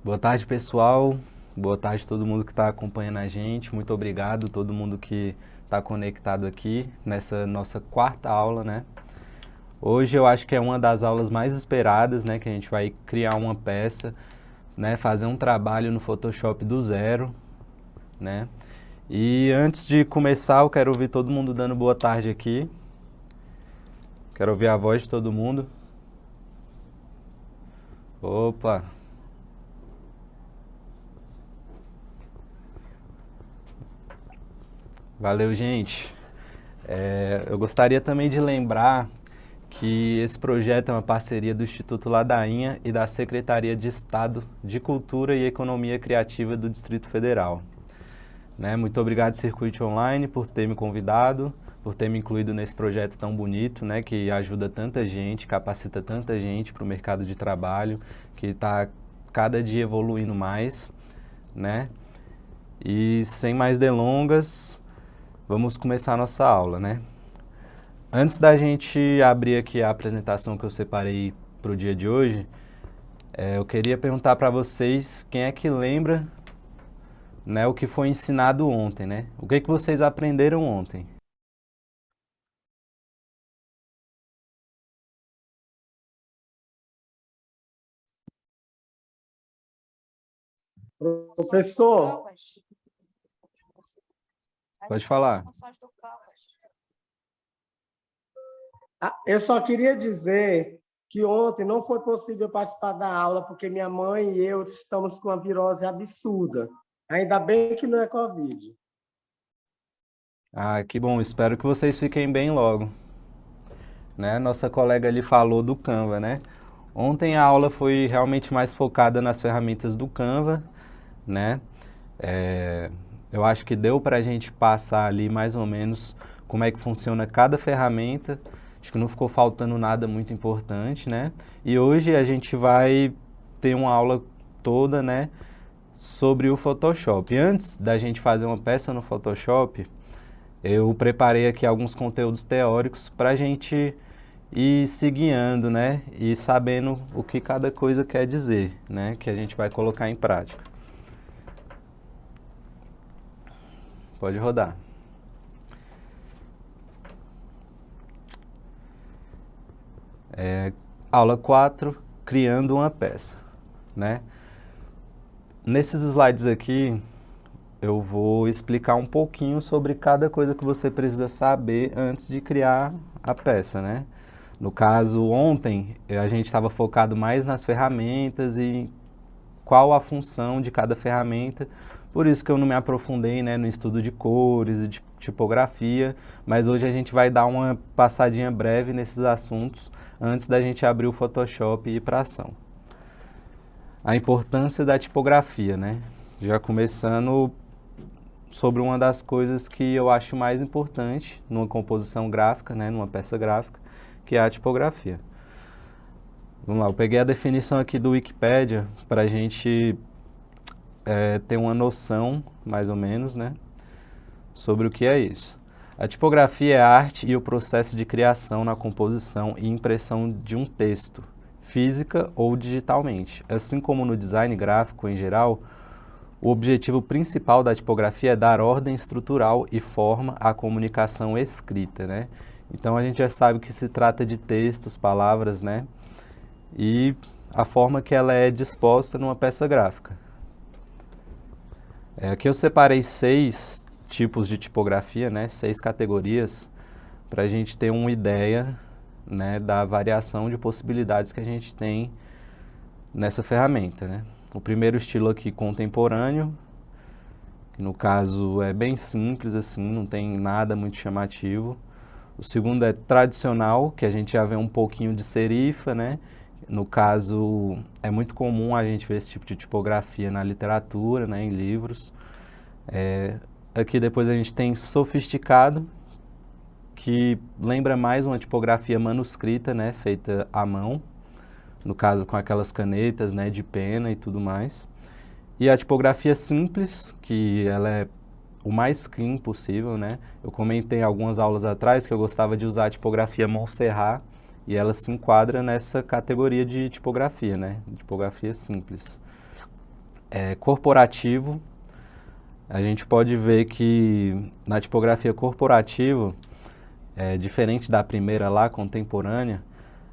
Boa tarde, pessoal. Boa tarde a todo mundo que está acompanhando a gente. Muito obrigado a todo mundo que está conectado aqui nessa nossa quarta aula, né? Hoje eu acho que é uma das aulas mais esperadas, né? Que a gente vai criar uma peça, né? Fazer um trabalho no Photoshop do zero, né? E antes de começar, eu quero ouvir todo mundo dando boa tarde aqui. Quero ouvir a voz de todo mundo. Opa! Valeu, gente. Eu gostaria também de lembrar que esse projeto é uma parceria do Instituto Ladainha e da Secretaria de Estado de Cultura e Economia Criativa do Distrito Federal. Né? Muito obrigado, Circuito Online, por ter me convidado, por ter me incluído nesse projeto tão bonito, né? Que ajuda tanta gente, capacita tanta gente para o mercado de trabalho, que está cada dia evoluindo mais, né? E sem mais delongas, vamos começar a nossa aula, né? Antes da gente abrir aqui a apresentação que eu separei para o dia de hoje, eu queria perguntar para vocês quem é que lembra, né, o que foi ensinado ontem, né? O que que vocês aprenderam ontem? Professor, Pode falar. eu só queria dizer que ontem não foi possível participar da aula porque minha mãe e eu estamos com uma virose absurda. Ainda bem que não é Covid. Ah, que bom. Espero que vocês fiquem bem logo. Né? Nossa colega ali falou do Canva, né? Ontem a aula foi realmente mais focada nas ferramentas do Canva, né? Eu acho que deu para a gente passar ali mais ou menos como é que funciona cada ferramenta. Acho que não ficou faltando nada muito importante, né? E hoje a gente vai ter uma aula toda, né, sobre o Photoshop. E antes da gente fazer uma peça no Photoshop, eu preparei aqui alguns conteúdos teóricos para a gente ir se guiando, né, e sabendo o que cada coisa quer dizer, né, que a gente vai colocar em prática. Pode rodar. Aula 4, criando uma peça, né? Nesses slides aqui, eu vou explicar um pouquinho sobre cada coisa que você precisa saber antes de criar a peça, né? No caso, ontem, a gente estava focado mais nas ferramentas e qual a função de cada ferramenta. Por isso que eu não me aprofundei, né, no estudo de cores e de tipografia, mas hoje a gente vai dar uma passadinha breve nesses assuntos antes da gente abrir o Photoshop e ir para a ação. A importância da tipografia, né? Já começando sobre uma das coisas que eu acho mais importante numa composição gráfica, né, numa peça gráfica, que é a tipografia. Vamos lá, eu peguei a definição aqui do Wikipedia para a gente ter uma noção, mais ou menos, né, sobre o que é isso. A tipografia é a arte e o processo de criação na composição e impressão de um texto, física ou digitalmente. Assim como no design gráfico em geral, o objetivo principal da tipografia é dar ordem estrutural e forma à comunicação escrita, né? Então a gente já sabe que se trata de textos, palavras, né? E a forma que ela é disposta numa peça gráfica. Aqui eu separei 6 tipos de tipografia, né? 6 categorias, para a gente ter uma ideia, né, da variação de possibilidades que a gente tem nessa ferramenta, né? O primeiro estilo aqui, contemporâneo, que no caso é bem simples assim, não tem nada muito chamativo. O segundo é tradicional, que a gente já vê um pouquinho de serifa, né? No caso, é muito comum a gente ver esse tipo de tipografia na literatura, né, em livros. Aqui depois a gente tem sofisticado, que lembra mais uma tipografia manuscrita, né, feita à mão, no caso com aquelas canetas, né, de pena e tudo mais. E a tipografia simples, que ela é o mais clean possível, né? Eu comentei algumas aulas atrás que eu gostava de usar a tipografia Montserrat e ela se enquadra nessa categoria de tipografia, né? Tipografia simples. corporativo, a gente pode ver que na tipografia corporativa, diferente da primeira lá, contemporânea,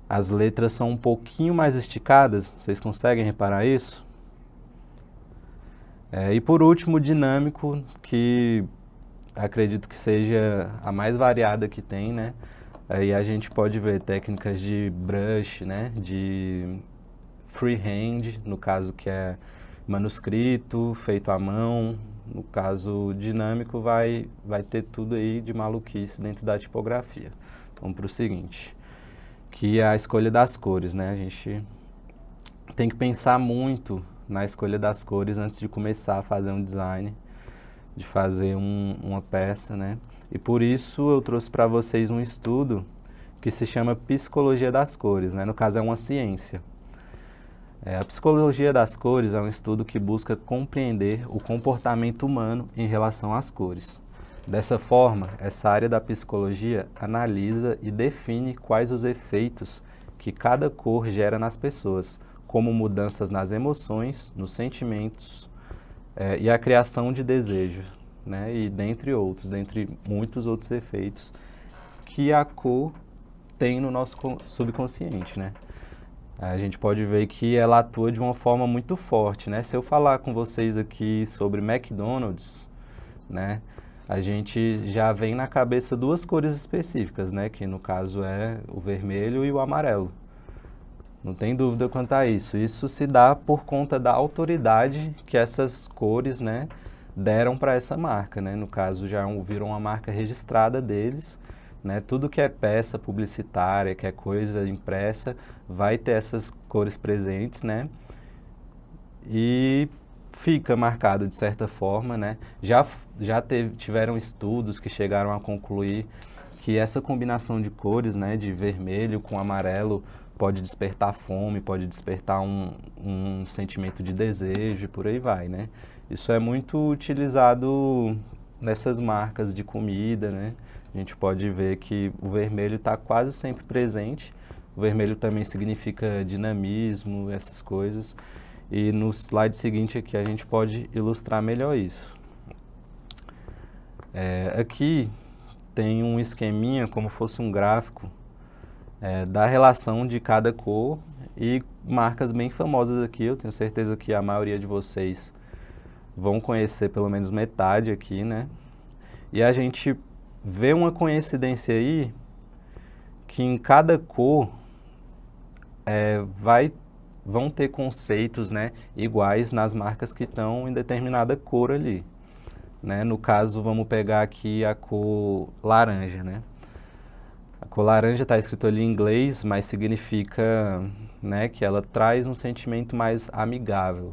as letras são um pouquinho mais esticadas, vocês conseguem reparar isso? E por último, dinâmico, que acredito que seja a mais variada que tem, né? Aí a gente pode ver técnicas de brush, né? De freehand, no caso que é manuscrito, feito à mão. No caso dinâmico vai ter tudo aí de maluquice dentro da tipografia. Vamos para o seguinte, que é a escolha das cores, né? A gente tem que pensar muito na escolha das cores antes de começar a fazer um design, de fazer uma peça, né? E por isso eu trouxe para vocês um estudo que se chama Psicologia das Cores, né? No caso é uma ciência. A psicologia das cores é um estudo que busca compreender o comportamento humano em relação às cores. Dessa forma, essa área da psicologia analisa e define quais os efeitos que cada cor gera nas pessoas, como mudanças nas emoções, nos sentimentos e a criação de desejos, né? E dentre muitos outros efeitos que a cor tem no nosso subconsciente, né? A gente pode ver que ela atua de uma forma muito forte, né? Se eu falar com vocês aqui sobre McDonald's, né? A gente já vem na cabeça duas cores específicas, né? Que no caso é o vermelho e o amarelo. Não tem dúvida quanto a isso. Isso se dá por conta da autoridade que essas cores, né, deram para essa marca, né? No caso, já viram uma marca registrada deles, né? Tudo que é peça publicitária, que é coisa impressa, vai ter essas cores presentes, né? E fica marcado de certa forma, né? Tiveram estudos que chegaram a concluir que essa combinação de cores, né, de vermelho com amarelo, pode despertar fome, pode despertar um sentimento de desejo e por aí vai, né? Isso é muito utilizado nessas marcas de comida, né? A gente pode ver que o vermelho está quase sempre presente. O vermelho também significa dinamismo, essas coisas. E no slide seguinte aqui a gente pode ilustrar melhor isso. Aqui tem um esqueminha, como fosse um gráfico, da relação de cada cor e marcas bem famosas aqui. Eu tenho certeza que a maioria de vocês vão conhecer pelo menos metade aqui, né? E a gente vê uma coincidência aí que em cada cor vão ter conceitos, né, iguais nas marcas que estão em determinada cor ali, né? No caso, vamos pegar aqui a cor laranja, né? A cor laranja está escrito ali em inglês, mas significa, né, que ela traz um sentimento mais amigável,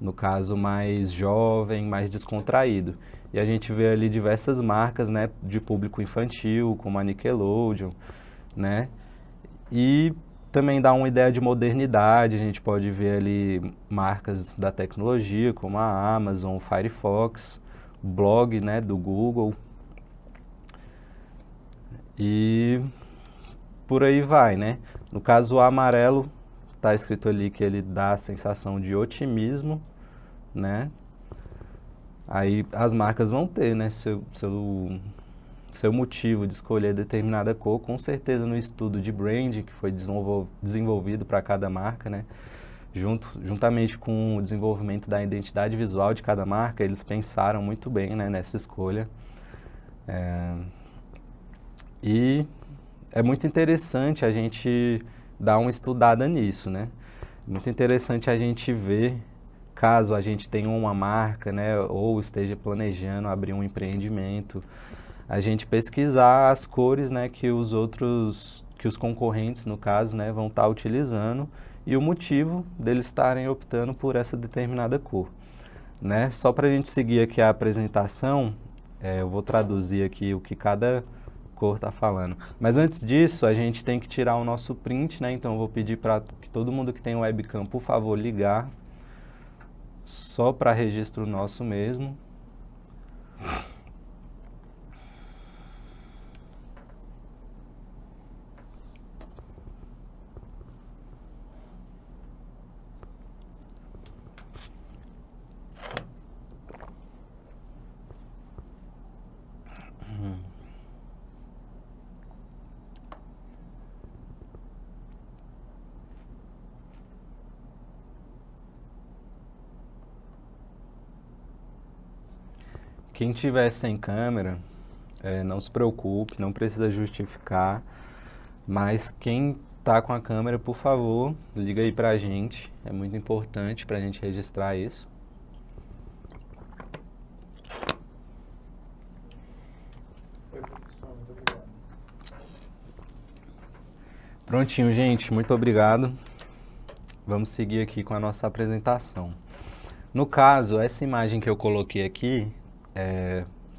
no caso mais jovem, mais descontraído. E a gente vê ali diversas marcas, né, de público infantil, como a Nickelodeon, né? E também dá uma ideia de modernidade, a gente pode ver ali marcas da tecnologia, como a Amazon, o Firefox, o blog, né, do Google. E por aí vai, né? No caso, o amarelo, está escrito ali que ele dá a sensação de otimismo, né? Aí as marcas vão ter, né, seu motivo de escolher determinada cor, com certeza no estudo de branding que foi desenvolvido para cada marca, né? Juntamente com o desenvolvimento da identidade visual de cada marca, eles pensaram muito bem, né, nessa escolha. E é muito interessante a gente dar uma estudada nisso, né? Muito interessante a gente ver, caso a gente tenha uma marca, né, ou esteja planejando abrir um empreendimento, a gente pesquisar as cores, né, que os concorrentes, no caso, né, vão estar utilizando e o motivo deles estarem optando por essa determinada cor, né? Só para a gente seguir aqui a apresentação, eu vou traduzir aqui o que cada cor está falando. Mas antes disso, a gente tem que tirar o nosso print, né? Então eu vou pedir para que todo mundo que tem webcam, por favor, ligar, só para registro nosso mesmo. quem tiver sem câmera, não se preocupe, não precisa justificar, mas quem tá com a câmera, por favor, liga aí pra gente, é muito importante pra gente registrar isso. Prontinho, gente, muito obrigado. Vamos seguir aqui com a nossa apresentação. No caso, essa imagem que eu coloquei aqui,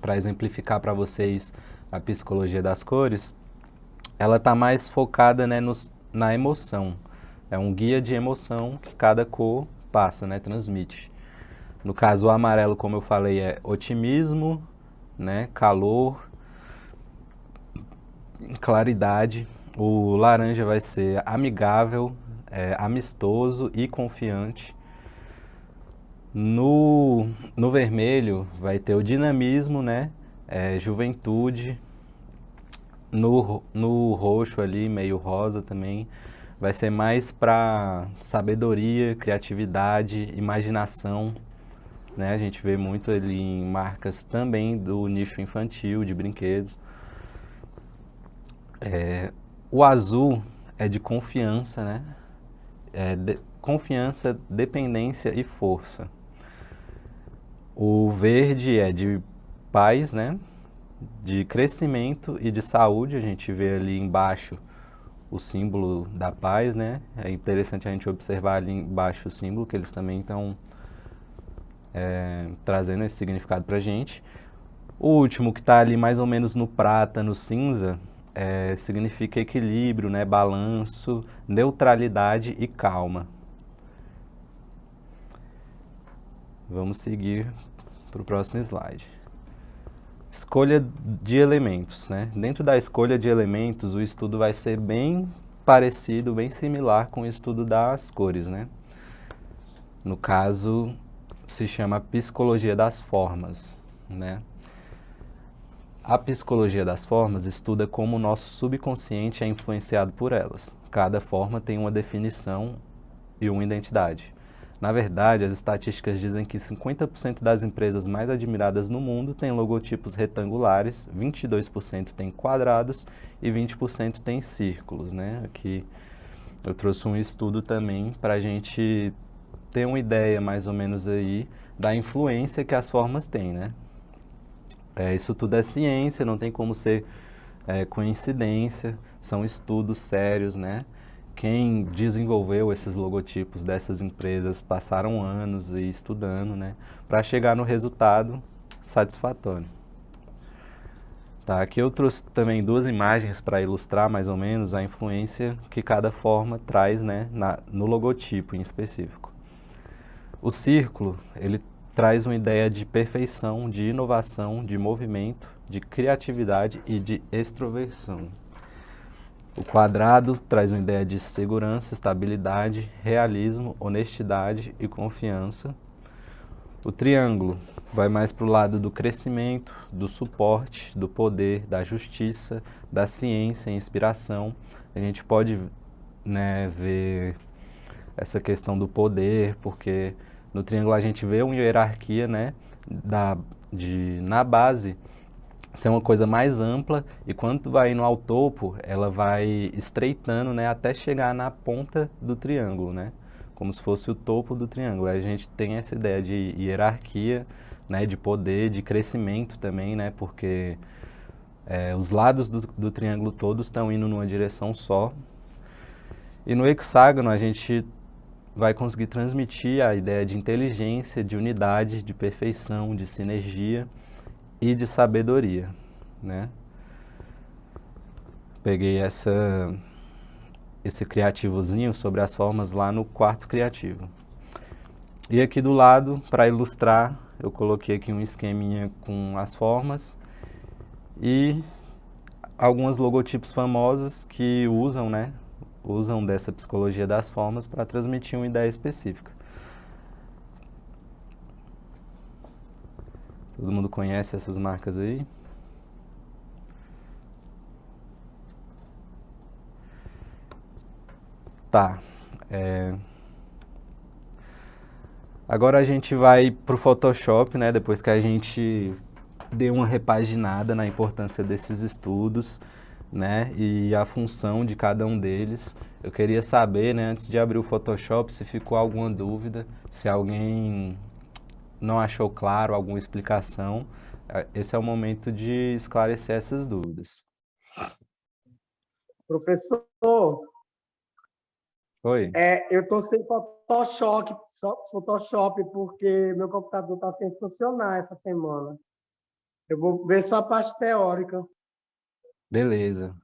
para exemplificar para vocês a psicologia das cores, ela está mais focada, né, na emoção. É um guia de emoção que cada cor passa, né, transmite. No caso, o amarelo, como eu falei, é otimismo, né, calor, claridade. O laranja vai ser amigável, amistoso e confiante. No vermelho vai ter o dinamismo, né? Juventude. No roxo ali, meio rosa também, vai ser mais para sabedoria, criatividade, imaginação, né? A gente vê muito ali em marcas também do nicho infantil, de brinquedos. O azul é de confiança, né? Confiança, dependência e força. O verde é de paz, né? De crescimento e de saúde. A gente vê ali embaixo o símbolo da paz, né? É interessante a gente observar ali embaixo o símbolo, que eles também estão trazendo esse significado pra gente. O último, que está ali mais ou menos no prata, no cinza, significa equilíbrio, né? Balanço, neutralidade e calma. Vamos seguir para o próximo slide. Escolha de elementos, né? Dentro da escolha de elementos, o estudo vai ser bem parecido, bem similar com o estudo das cores, né? No caso, se chama psicologia das formas, né? A psicologia das formas estuda como o nosso subconsciente é influenciado por elas. Cada forma tem uma definição e uma identidade. Na verdade, as estatísticas dizem que 50% das empresas mais admiradas no mundo têm logotipos retangulares, 22% têm quadrados e 20% têm círculos, né? Aqui eu trouxe um estudo também para a gente ter uma ideia mais ou menos aí da influência que as formas têm, né? Isso tudo é ciência, não tem como ser coincidência, são estudos sérios, né? Quem desenvolveu esses logotipos dessas empresas passaram anos aí estudando, né, para chegar no resultado satisfatório. Tá, aqui eu trouxe também duas imagens para ilustrar mais ou menos a influência que cada forma traz, né, no logotipo em específico. O círculo, ele traz uma ideia de perfeição, de inovação, de movimento, de criatividade e de extroversão. O quadrado traz uma ideia de segurança, estabilidade, realismo, honestidade e confiança. O triângulo vai mais para o lado do crescimento, do suporte, do poder, da justiça, da ciência e inspiração. A gente pode, né, ver essa questão do poder, porque no triângulo a gente vê uma hierarquia, né, na base, ser uma coisa mais ampla, e quando tu vai indo ao topo, ela vai estreitando, né, até chegar na ponta do triângulo, né, como se fosse o topo do triângulo. Aí a gente tem essa ideia de hierarquia, né, de poder, de crescimento também, né, porque os lados do triângulo todos estão indo numa direção só. E no hexágono a gente vai conseguir transmitir a ideia de inteligência, de unidade, de perfeição, de sinergia e de sabedoria, né? Peguei esse criativozinho sobre as formas lá no quarto criativo. E aqui do lado, para ilustrar, eu coloquei aqui um esqueminha com as formas e alguns logotipos famosos que usam dessa psicologia das formas para transmitir uma ideia específica. Todo mundo conhece essas marcas aí? Tá. Agora a gente vai para o Photoshop, né? Depois que a gente dei uma repaginada na importância desses estudos, né, e a função de cada um deles. Eu queria saber, né, antes de abrir o Photoshop, se ficou alguma dúvida, se alguém não achou claro alguma explicação. Esse é o momento de esclarecer essas dúvidas. Professor, Oi? eu estou sem Photoshop porque meu computador está sem funcionar essa semana. Eu vou ver só a parte teórica. Beleza.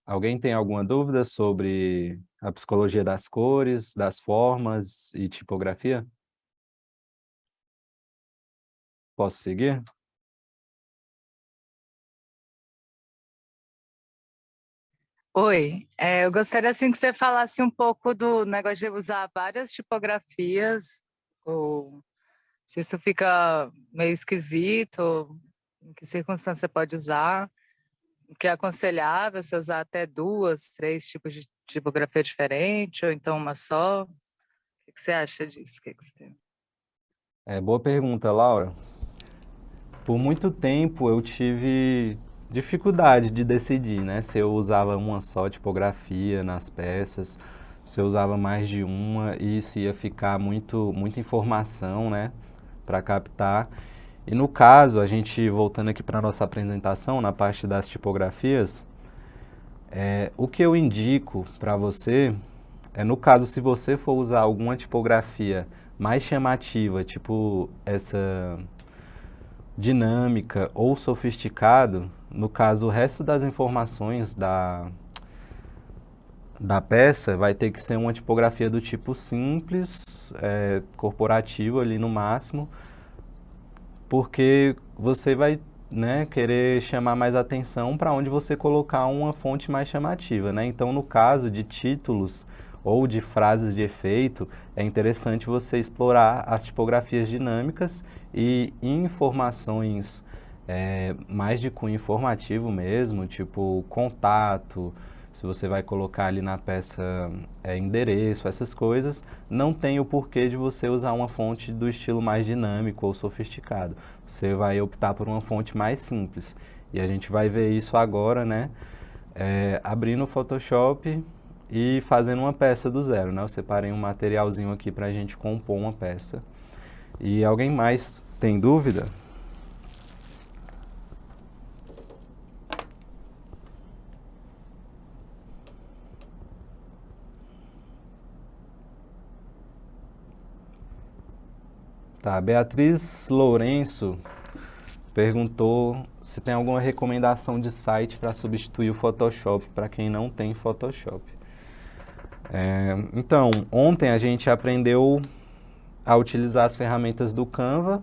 Alguém tem alguma dúvida sobre a psicologia das cores, das formas e tipografia? Posso seguir? Oi, eu gostaria assim que você falasse um pouco do negócio de usar várias tipografias, ou se isso fica meio esquisito, em que circunstância você pode usar, o que é aconselhável você usar até duas, três tipos de tipografia diferente, ou então uma só. O que você acha disso? O que você... Boa pergunta, Laura. Por muito tempo eu tive dificuldade de decidir, né? Se eu usava uma só tipografia nas peças, se eu usava mais de uma e se ia ficar muita informação, né? Para captar. E no caso, a gente voltando aqui para a nossa apresentação, na parte das tipografias, o que eu indico para você no caso, se você for usar alguma tipografia mais chamativa, tipo essa dinâmica ou sofisticado, no caso, o resto das informações da peça vai ter que ser uma tipografia do tipo simples, corporativo ali no máximo, porque você vai, né, querer chamar mais atenção para onde você colocar uma fonte mais chamativa, né? Então, no caso de títulos ou de frases de efeito, é interessante você explorar as tipografias dinâmicas e informações mais de cunho informativo mesmo, tipo contato, se você vai colocar ali na peça endereço, essas coisas, não tem o porquê de você usar uma fonte do estilo mais dinâmico ou sofisticado. Você vai optar por uma fonte mais simples. E a gente vai ver isso agora, né? Abrindo o Photoshop e fazendo uma peça do zero, né? Eu separei um materialzinho aqui para a gente compor uma peça. E alguém mais tem dúvida? Tá, Beatriz Lourenço perguntou se tem alguma recomendação de site para substituir o Photoshop para quem não tem Photoshop. Então, ontem a gente aprendeu a utilizar as ferramentas do Canva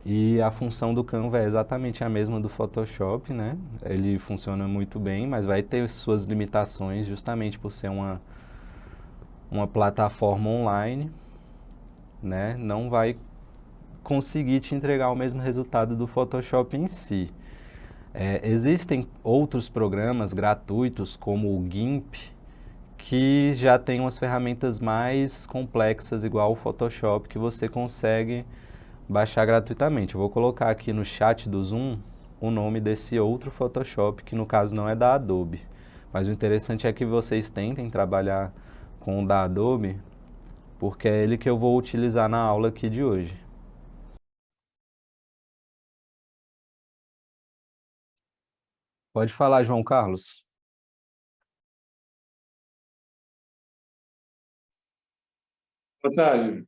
e a função do Canva é exatamente a mesma do Photoshop, né? Ele funciona muito bem, mas vai ter suas limitações justamente por ser uma plataforma online, né? Não vai conseguir te entregar o mesmo resultado do Photoshop em si. Existem outros programas gratuitos, como o GIMP, que já tem umas ferramentas mais complexas, igual o Photoshop, que você consegue baixar gratuitamente. Eu vou colocar aqui no chat do Zoom o nome desse outro Photoshop, que no caso não é da Adobe. Mas o interessante é que vocês tentem trabalhar com o da Adobe, porque é ele que eu vou utilizar na aula aqui de hoje. Pode falar, João Carlos. Boa tarde.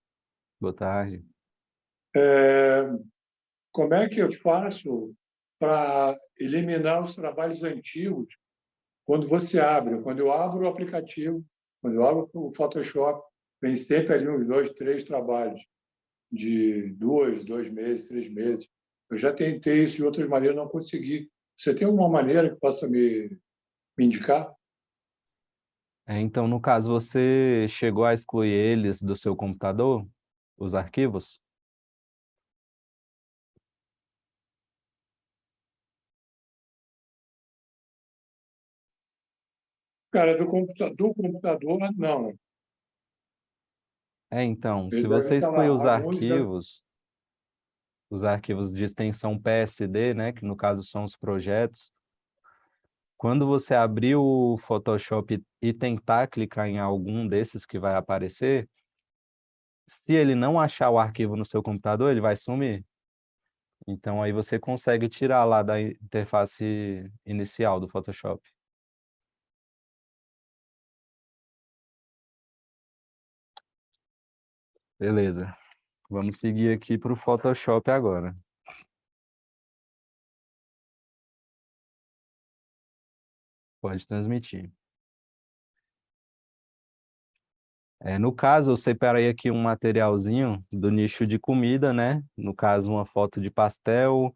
Boa tarde. É, Como é que eu faço para eliminar os trabalhos antigos quando você abre? Quando eu abro o aplicativo, quando eu abro o Photoshop, vem sempre ali uns 2, 3 trabalhos de 2 meses, 3 meses. Eu já tentei isso de outras maneiras, não consegui. Você tem alguma maneira que possa me indicar? Então, no caso, você chegou a excluir eles do seu computador, os arquivos? Cara, do computador, não. Então, se Ele deve você estar excluir lá. Alguns devem. os arquivos de extensão PSD, né, que no caso são os projetos, quando você abrir o Photoshop e tentar clicar em algum desses que vai aparecer, se ele não achar o arquivo no seu computador, ele vai sumir. Então aí você consegue tirar lá da interface inicial do Photoshop. Beleza. Vamos seguir aqui para o Photoshop agora. Pode transmitir. No caso, eu separei aqui um materialzinho do nicho de comida, né? No caso, uma foto de pastel,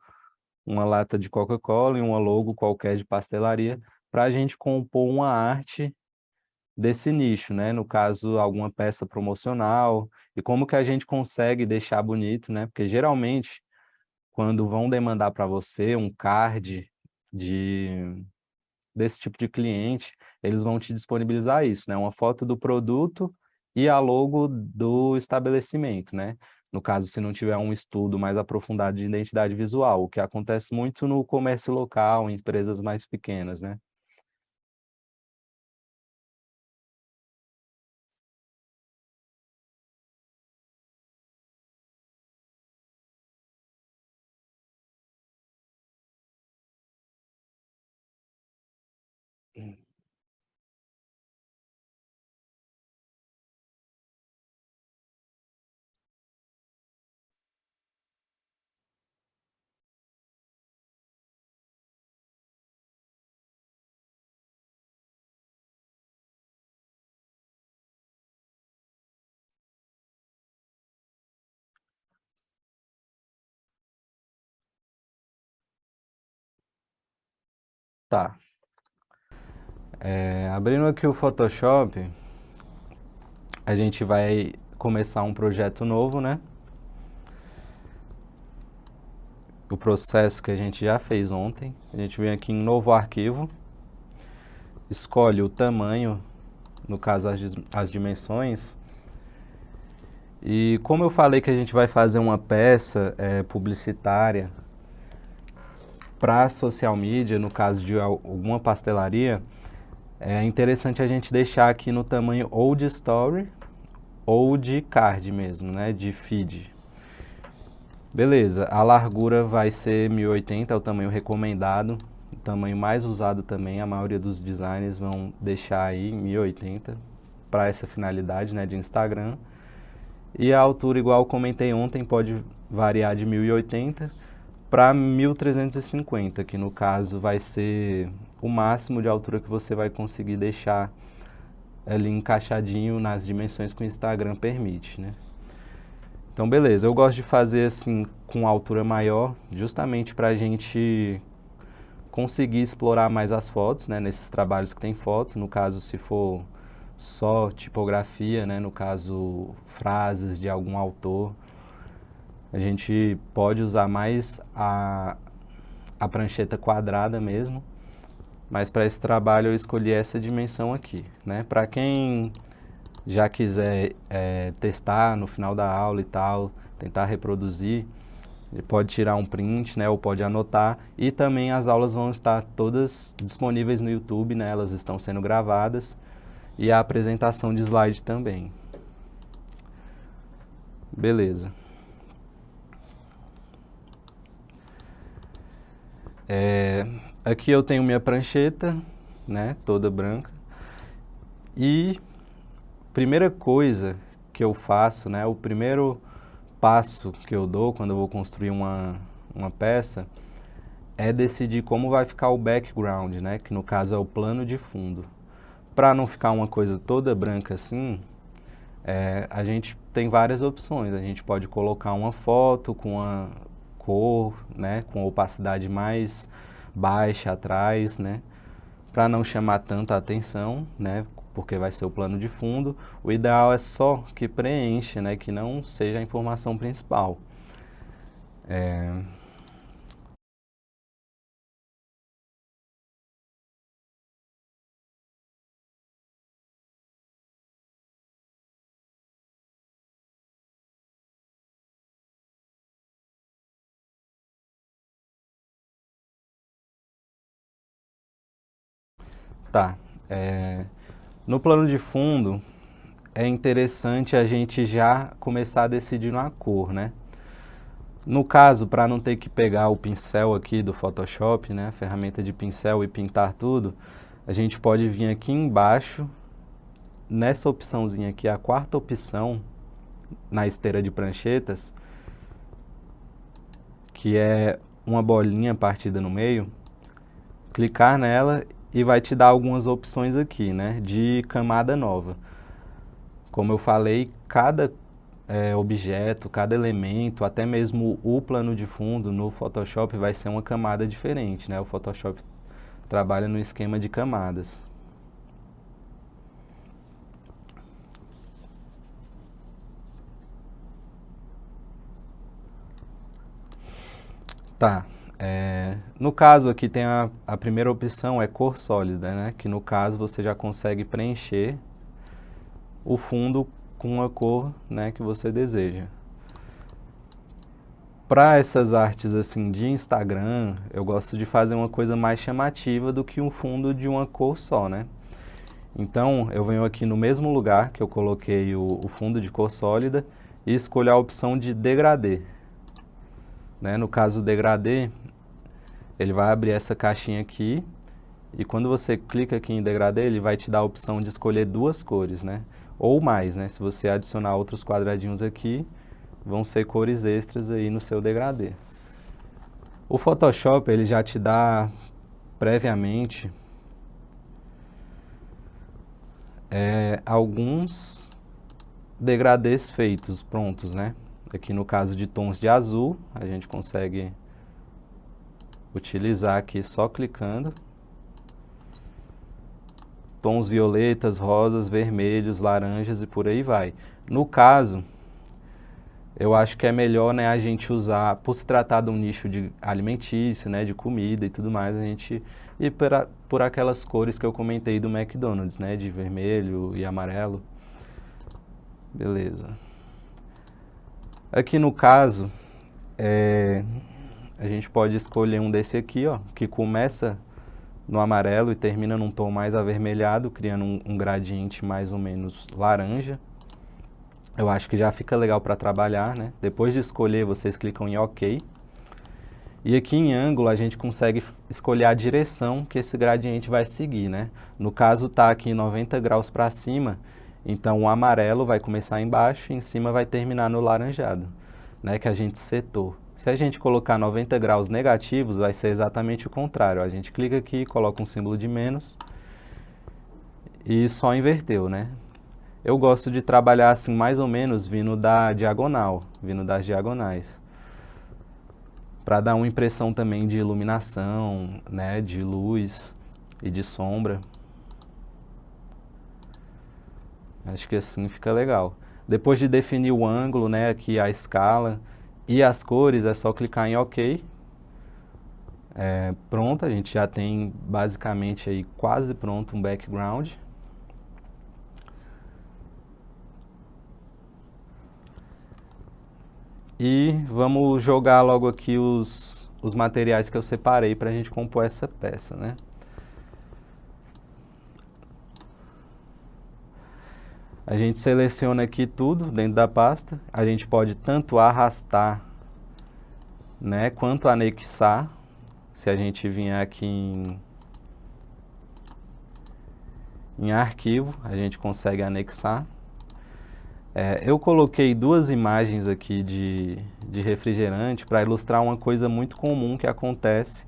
uma lata de Coca-Cola e uma logo qualquer de pastelaria, para a gente compor uma arte desse nicho, né? No caso, alguma peça promocional. E como que a gente consegue deixar bonito, né? Porque geralmente, quando vão demandar para você um card de desse tipo de cliente, eles vão te disponibilizar isso, né? Uma foto do produto e a logo do estabelecimento, né? No caso, se não tiver um estudo mais aprofundado de identidade visual, o que acontece muito no comércio local, em empresas mais pequenas, né? Tá. Abrindo aqui o Photoshop, a gente vai começar um projeto novo, né? O processo que a gente já fez ontem. A gente vem aqui em novo arquivo, escolhe o tamanho, no caso as dimensões. E como eu falei que a gente vai fazer uma peça publicitária para social media, no caso de alguma pastelaria, é interessante a gente deixar aqui no tamanho ou de story ou de card mesmo, né, de feed. Beleza, a largura vai ser 1080, é o tamanho recomendado, o tamanho mais usado também, a maioria dos designers vão deixar aí 1080 para essa finalidade, né, de Instagram. E a altura, igual eu comentei ontem, pode variar de 1080 para 1350, que no caso vai ser o máximo de altura que você vai conseguir deixar ali encaixadinho nas dimensões que o Instagram permite, né? Então, beleza, eu gosto de fazer assim com altura maior, justamente para a gente conseguir explorar mais as fotos, né? Nesses trabalhos que tem foto, no caso, se for só tipografia, né? No caso, frases de algum autor, a gente pode usar mais a prancheta quadrada mesmo, mas para esse trabalho eu escolhi essa dimensão aqui, né? Para quem já quiser testar no final da aula e tal, tentar reproduzir, ele pode tirar um print, né? Ou pode anotar. E também as aulas vão estar todas disponíveis no YouTube, né? Elas estão sendo gravadas. E a apresentação de slide também. Beleza. Aqui eu tenho minha prancheta, né, toda branca. E primeira coisa que eu faço, né, o primeiro passo que eu dou quando eu vou construir uma peça é decidir como vai ficar o background, né, que no caso é o plano de fundo. Para não ficar uma coisa toda branca assim, a gente tem várias opções. A gente pode colocar uma foto com a cor, né, com opacidade mais baixa atrás, né, para não chamar tanta atenção, né, porque vai ser o plano de fundo. O ideal é só que preencha, né, que não seja a informação principal. Tá. No plano de fundo, é interessante a gente já começar decidindo a cor, né? No caso, para não ter que pegar o pincel aqui do Photoshop, né, a ferramenta de pincel e pintar tudo, a gente pode vir aqui embaixo, nessa opçãozinha aqui, a quarta opção, na esteira de pranchetas, que é uma bolinha partida no meio, clicar nela e vai te dar algumas opções aqui, né, de camada nova. Como eu falei, cada objeto, cada elemento, até mesmo o plano de fundo no Photoshop vai ser uma camada diferente, né? O Photoshop trabalha no esquema de camadas. Tá. No caso aqui tem a primeira opção, é cor sólida, né? Que no caso você já consegue preencher o fundo com a cor, né, que você deseja. Para essas artes assim de Instagram, eu gosto de fazer uma coisa mais chamativa do que um fundo de uma cor só, né? Então, eu venho aqui no mesmo lugar que eu coloquei o fundo de cor sólida e escolho a opção de degradê. Né? No caso, o degradê, ele vai abrir essa caixinha aqui e quando você clica aqui em degradê, ele vai te dar a opção de escolher duas cores, né? Ou mais, né? Se você adicionar outros quadradinhos aqui, vão ser cores extras aí no seu degradê. O Photoshop, ele já te dá previamente alguns degradês feitos, prontos, né? Aqui no caso de tons de azul, a gente consegue utilizar aqui só clicando. Tons violetas, rosas, vermelhos, laranjas e por aí vai. No caso, eu acho que é melhor, né, a gente usar, por se tratar de um nicho de alimentício, né, de comida e tudo mais, a gente ir por aquelas cores que eu comentei do McDonald's, né, de vermelho e amarelo. Beleza. Aqui no caso, a gente pode escolher um desse aqui, ó, que começa no amarelo e termina num tom mais avermelhado, criando um gradiente mais ou menos laranja. Eu acho que já fica legal para trabalhar, né? Depois de escolher, vocês clicam em OK. E aqui em ângulo, a gente consegue escolher a direção que esse gradiente vai seguir, né? No caso, está aqui em 90 graus para cima, então o amarelo vai começar embaixo e em cima vai terminar no laranjado, né? Que a gente setou. Se a gente colocar 90 graus negativos, vai ser exatamente o contrário. A gente clica aqui, coloca um símbolo de menos e só inverteu, né? Eu gosto de trabalhar assim mais ou menos vindo da diagonal, vindo das diagonais. Para dar uma impressão também de iluminação, né, de luz e de sombra. Acho que assim fica legal. Depois de definir o ângulo, né, aqui a escala e as cores, é só clicar em OK. Pronto, a gente já tem basicamente aí quase pronto um background. E vamos jogar logo aqui os materiais que eu separei para a gente compor essa peça, né? A gente seleciona aqui tudo dentro da pasta. A gente pode tanto arrastar, né, quanto anexar. Se a gente vier aqui em arquivo, a gente consegue anexar. Eu coloquei duas imagens aqui de refrigerante para ilustrar uma coisa muito comum que acontece,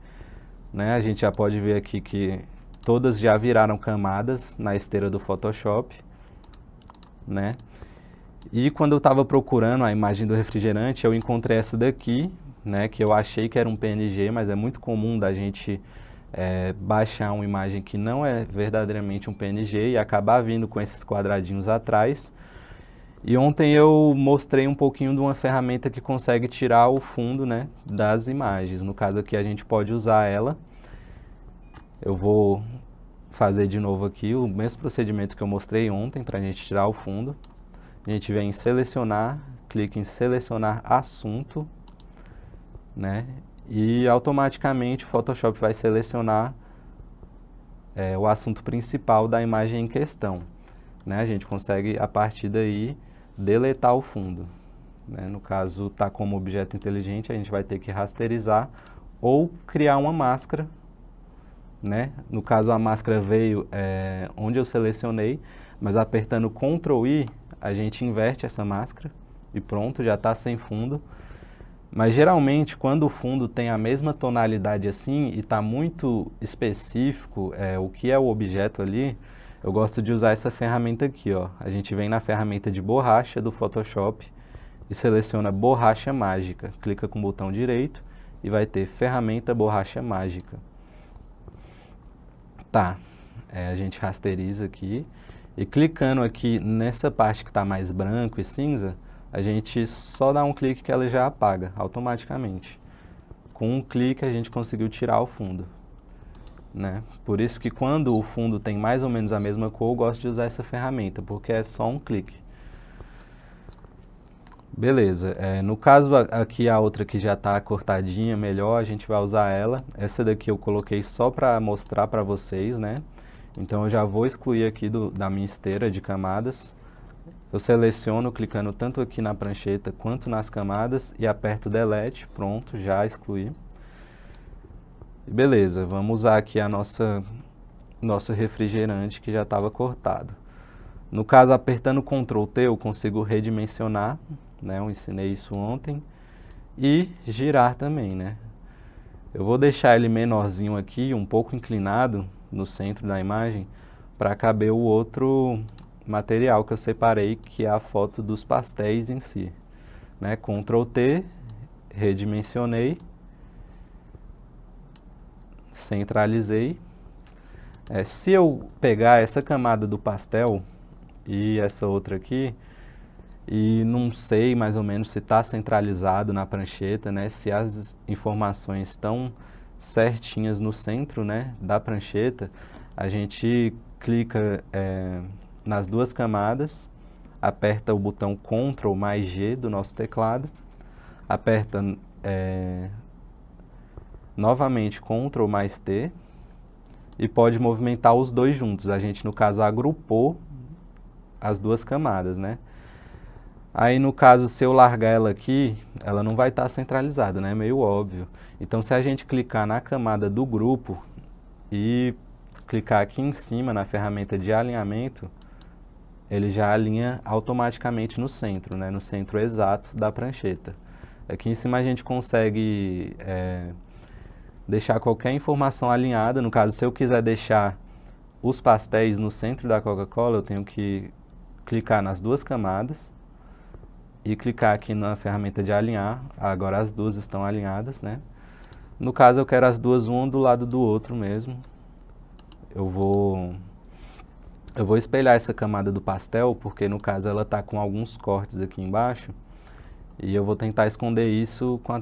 né? A gente já pode ver aqui que todas já viraram camadas na esteira do Photoshop, né? E quando eu estava procurando a imagem do refrigerante, eu encontrei essa daqui, né? Que eu achei que era um PNG, mas é muito comum da gente baixar uma imagem que não é verdadeiramente um PNG e acabar vindo com esses quadradinhos atrás. E ontem eu mostrei um pouquinho de uma ferramenta que consegue tirar o fundo, né, das imagens. No caso aqui a gente pode usar ela. Eu vou fazer de novo aqui o mesmo procedimento que eu mostrei ontem para a gente tirar o fundo. A gente vem em selecionar, clica em selecionar assunto, né, e automaticamente o Photoshop vai selecionar o assunto principal da imagem em questão, né? A gente consegue, a partir daí, deletar o fundo, né? No caso, está como objeto inteligente, a gente vai ter que rasterizar ou criar uma máscara, né? No caso, a máscara veio onde eu selecionei, mas apertando Ctrl I, a gente inverte essa máscara e pronto, já está sem fundo. Mas geralmente, quando o fundo tem a mesma tonalidade assim e está muito específico o que é o objeto ali, eu gosto de usar essa ferramenta aqui, ó. A gente vem na ferramenta de borracha do Photoshop e seleciona borracha mágica. Clica com o botão direito e vai ter ferramenta borracha mágica. Tá, a gente rasteriza aqui e clicando aqui nessa parte que está mais branco e cinza, a gente só dá um clique que ela já apaga automaticamente. Com um clique a gente conseguiu tirar o fundo, né? Por isso que quando o fundo tem mais ou menos a mesma cor, eu gosto de usar essa ferramenta, porque é só um clique. Beleza, no caso aqui a outra que já está cortadinha, melhor, a gente vai usar ela. Essa daqui eu coloquei só para mostrar para vocês, né? Então eu já vou excluir aqui da minha esteira de camadas. Eu seleciono clicando tanto aqui na prancheta quanto nas camadas e aperto Delete, pronto, já excluí. Beleza, vamos usar aqui a nosso refrigerante que já estava cortado. No caso, apertando Ctrl T, eu consigo redimensionar, né? Eu ensinei isso ontem. E girar também, né? Eu vou deixar ele menorzinho aqui, um pouco inclinado no centro da imagem, para caber o outro material que eu separei, que é a foto dos pastéis em si, né? Ctrl T, redimensionei, centralizei. Se eu pegar essa camada do pastel e essa outra aqui, e não sei mais ou menos se está centralizado na prancheta, né? Se as informações estão certinhas no centro, né, da prancheta, a gente clica nas duas camadas, aperta o botão Ctrl mais G do nosso teclado, aperta novamente Ctrl mais T e pode movimentar os dois juntos. A gente, no caso, agrupou as duas camadas, né? Aí, no caso, se eu largar ela aqui, ela não vai estar centralizada, né? É meio óbvio. Então, se a gente clicar na camada do grupo e clicar aqui em cima na ferramenta de alinhamento, ele já alinha automaticamente no centro, né? No centro exato da prancheta. Aqui em cima a gente consegue deixar qualquer informação alinhada. No caso, se eu quiser deixar os pastéis no centro da Coca-Cola, eu tenho que clicar nas duas camadas e clicar aqui na ferramenta de alinhar. Agora as duas estão alinhadas, né? No caso, eu quero as duas um do lado do outro mesmo. Eu vou espelhar essa camada do pastel, porque no caso ela está com alguns cortes aqui embaixo, e eu vou tentar esconder isso com a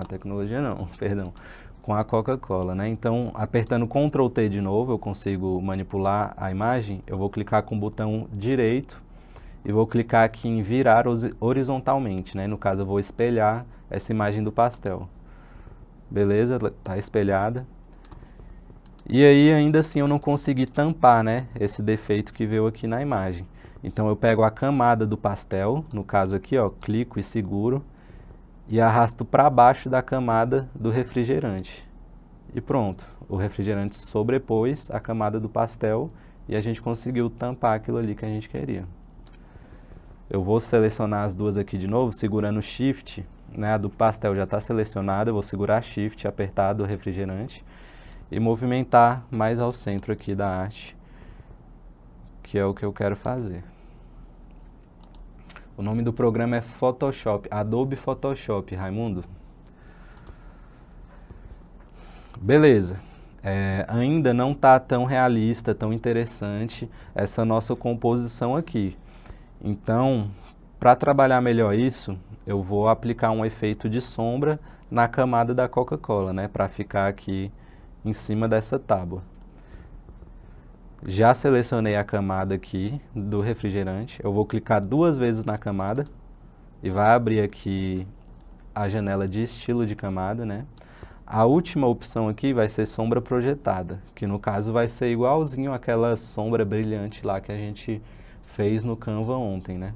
tecnologia não, perdão, com a Coca-Cola, né? Então, apertando Ctrl T de novo, eu consigo manipular a imagem. Eu vou clicar com o botão direito e vou clicar aqui em virar horizontalmente, né? No caso, eu vou espelhar essa imagem do pastel. Beleza, está espelhada. E aí, ainda assim, eu não consegui tampar, né, esse defeito que veio aqui na imagem. Então, eu pego a camada do pastel, no caso aqui, ó, clico e seguro, e arrasto para baixo da camada do refrigerante. E pronto, o refrigerante sobrepôs a camada do pastel e a gente conseguiu tampar aquilo ali que a gente queria. Eu vou selecionar as duas aqui de novo, segurando o Shift, né, a do pastel já está selecionada, eu vou segurar Shift apertado do refrigerante e movimentar mais ao centro aqui da arte, que é o que eu quero fazer. O nome do programa é Photoshop, Adobe Photoshop, Raimundo. Beleza, ainda não está tão realista, tão interessante essa nossa composição aqui. Então, para trabalhar melhor isso, eu vou aplicar um efeito de sombra na camada da Coca-Cola, né, para ficar aqui em cima dessa tábua. Já selecionei a camada aqui do refrigerante. Eu vou clicar duas vezes na camada e vai abrir aqui a janela de estilo de camada, né? A última opção aqui vai ser sombra projetada, que no caso vai ser igualzinho àquela sombra brilhante lá que a gente fez no Canva ontem, né?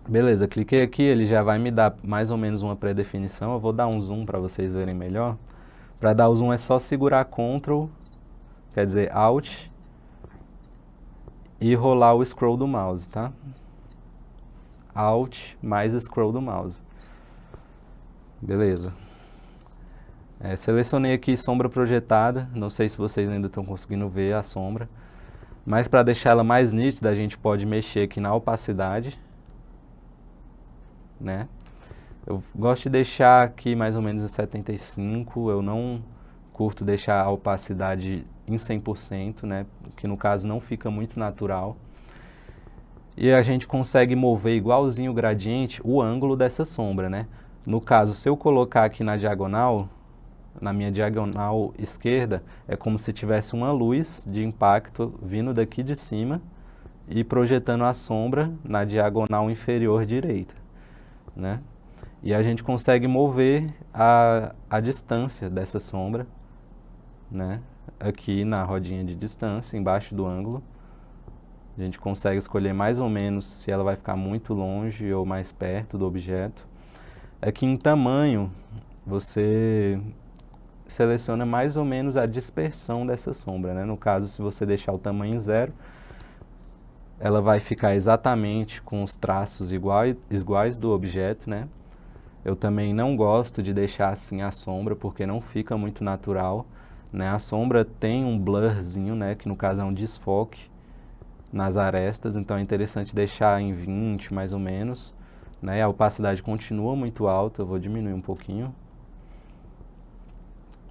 Beleza, cliquei aqui, ele já vai me dar mais ou menos uma pré-definição. Eu vou dar um zoom para vocês verem melhor. Para dar o zoom é só segurar Ctrl, quer dizer Alt, e rolar o scroll do mouse, tá? Alt mais scroll do mouse. Beleza. Selecionei aqui sombra projetada, não sei se vocês ainda estão conseguindo ver a sombra, mas para deixar ela mais nítida a gente pode mexer aqui na opacidade, né? Eu gosto de deixar aqui mais ou menos em 75, eu não curto deixar a opacidade em 100%, né? Que no caso não fica muito natural. E a gente consegue mover igualzinho o gradiente, o ângulo dessa sombra, né? No caso, se eu colocar aqui na diagonal, na minha diagonal esquerda, é como se tivesse uma luz de impacto vindo daqui de cima e projetando a sombra na diagonal inferior direita, né? E a gente consegue mover a distância dessa sombra, né? Aqui na rodinha de distância, embaixo do ângulo. A gente consegue escolher mais ou menos se ela vai ficar muito longe ou mais perto do objeto. Aqui em tamanho, você seleciona mais ou menos a dispersão dessa sombra, né? No caso, se você deixar o tamanho em 0, ela vai ficar exatamente com os traços iguais do objeto, né? Eu também não gosto de deixar assim a sombra, porque não fica muito natural, né? A sombra tem um blurzinho, né? Que no caso é um desfoque nas arestas, então é interessante deixar em 20 mais ou menos, né? A opacidade continua muito alta, eu vou diminuir um pouquinho.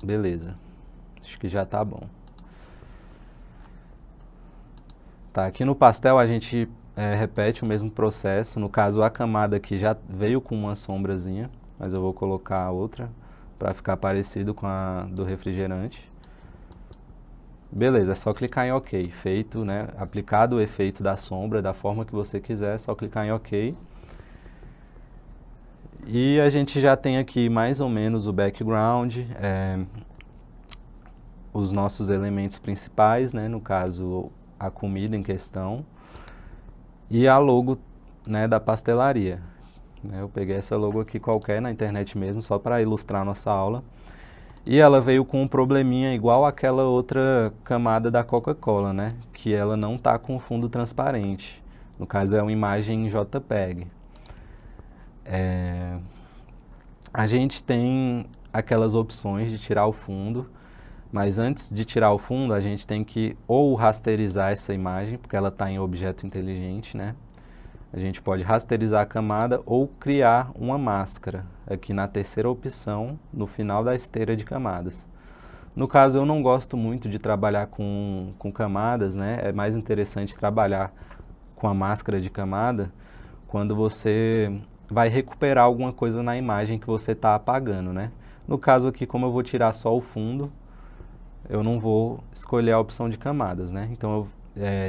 Beleza, acho que já tá bom. Tá, aqui no pastel a gente repete o mesmo processo, no caso a camada aqui já veio com uma sombrazinha, mas eu vou colocar outra para ficar parecido com a do refrigerante. Beleza, é só clicar em OK, feito, né, aplicado o efeito da sombra da forma que você quiser, é só clicar em OK. E a gente já tem aqui mais ou menos o background, os nossos elementos principais, né, no caso a comida em questão, e a logo, né, da pastelaria. Eu peguei essa logo aqui qualquer na internet mesmo, só para ilustrar a nossa aula. E ela veio com um probleminha igual aquela outra camada da Coca-Cola, né, que ela não está com fundo transparente. No caso é uma imagem em JPEG. A gente tem aquelas opções de tirar o fundo, mas antes de tirar o fundo a gente tem que ou rasterizar essa imagem, porque ela está em objeto inteligente, né? A gente pode rasterizar a camada ou criar uma máscara, aqui na terceira opção, no final da esteira de camadas. No caso eu não gosto muito de trabalhar com camadas, né? É mais interessante trabalhar com a máscara de camada quando você vai recuperar alguma coisa na imagem que você está apagando, né? No caso aqui, como eu vou tirar só o fundo, eu não vou escolher a opção de camadas, né? Então,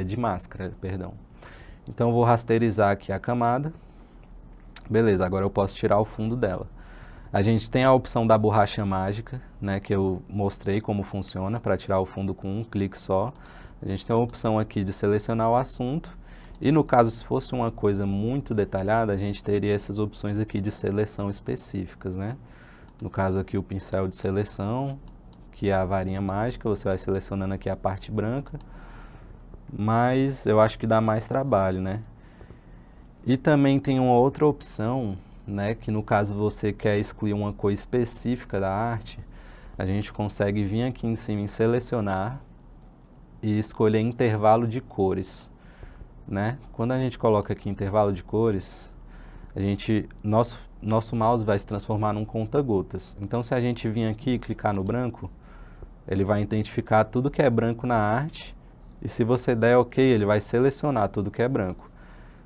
de máscara, perdão. Então eu vou rasterizar aqui a camada. Beleza, agora eu posso tirar o fundo dela. A gente tem a opção da borracha mágica, né? Que eu mostrei como funciona para tirar o fundo com um clique só. A gente tem a opção aqui de selecionar o assunto. E no caso, se fosse uma coisa muito detalhada, a gente teria essas opções aqui de seleção específicas, né? No caso aqui o pincel de seleção, que é a varinha mágica, você vai selecionando aqui a parte branca, mas eu acho que dá mais trabalho, né? E também tem uma outra opção, né? Que no caso você quer excluir uma cor específica da arte, a gente consegue vir aqui em cima em selecionar e escolher intervalo de cores. Né? Quando a gente coloca aqui intervalo de cores, nosso mouse vai se transformar num conta-gotas. Então, se a gente vir aqui e clicar no branco, ele vai identificar tudo que é branco na arte, e se você der OK, ele vai selecionar tudo que é branco.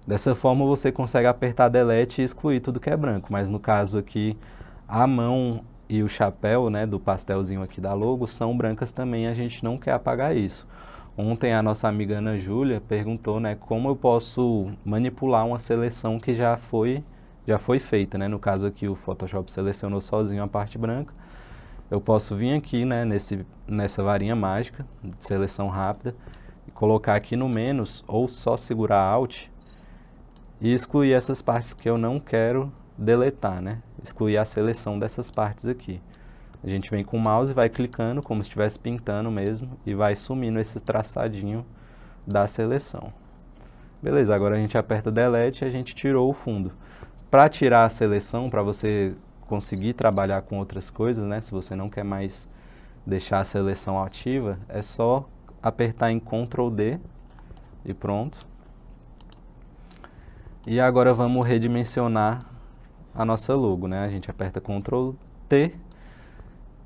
Dessa forma, você consegue apertar Delete e excluir tudo que é branco, mas no caso aqui, a mão e o chapéu, né, do pastelzinho aqui da logo são brancas também, a gente não quer apagar isso. Ontem a nossa amiga Ana Júlia perguntou, né, como eu posso manipular uma seleção que já foi feita, né? No caso aqui o Photoshop selecionou sozinho a parte branca. eu posso vir aqui, né, nessa varinha mágica de seleção rápida, e colocar aqui no menos, ou só segurar Alt, e excluir essas partes que eu não quero deletar, né? Excluir a seleção dessas partes aqui. A gente vem com o mouse e vai clicando, como se estivesse pintando mesmo, e vai sumindo esse traçadinho da seleção. Beleza, agora a gente aperta Delete e a gente tirou o fundo. Para tirar a seleção, para você conseguir trabalhar com outras coisas, né? Se você não quer mais deixar a seleção ativa, é só apertar em Ctrl D e pronto. E agora vamos redimensionar a nossa logo, né? A gente aperta Ctrl T,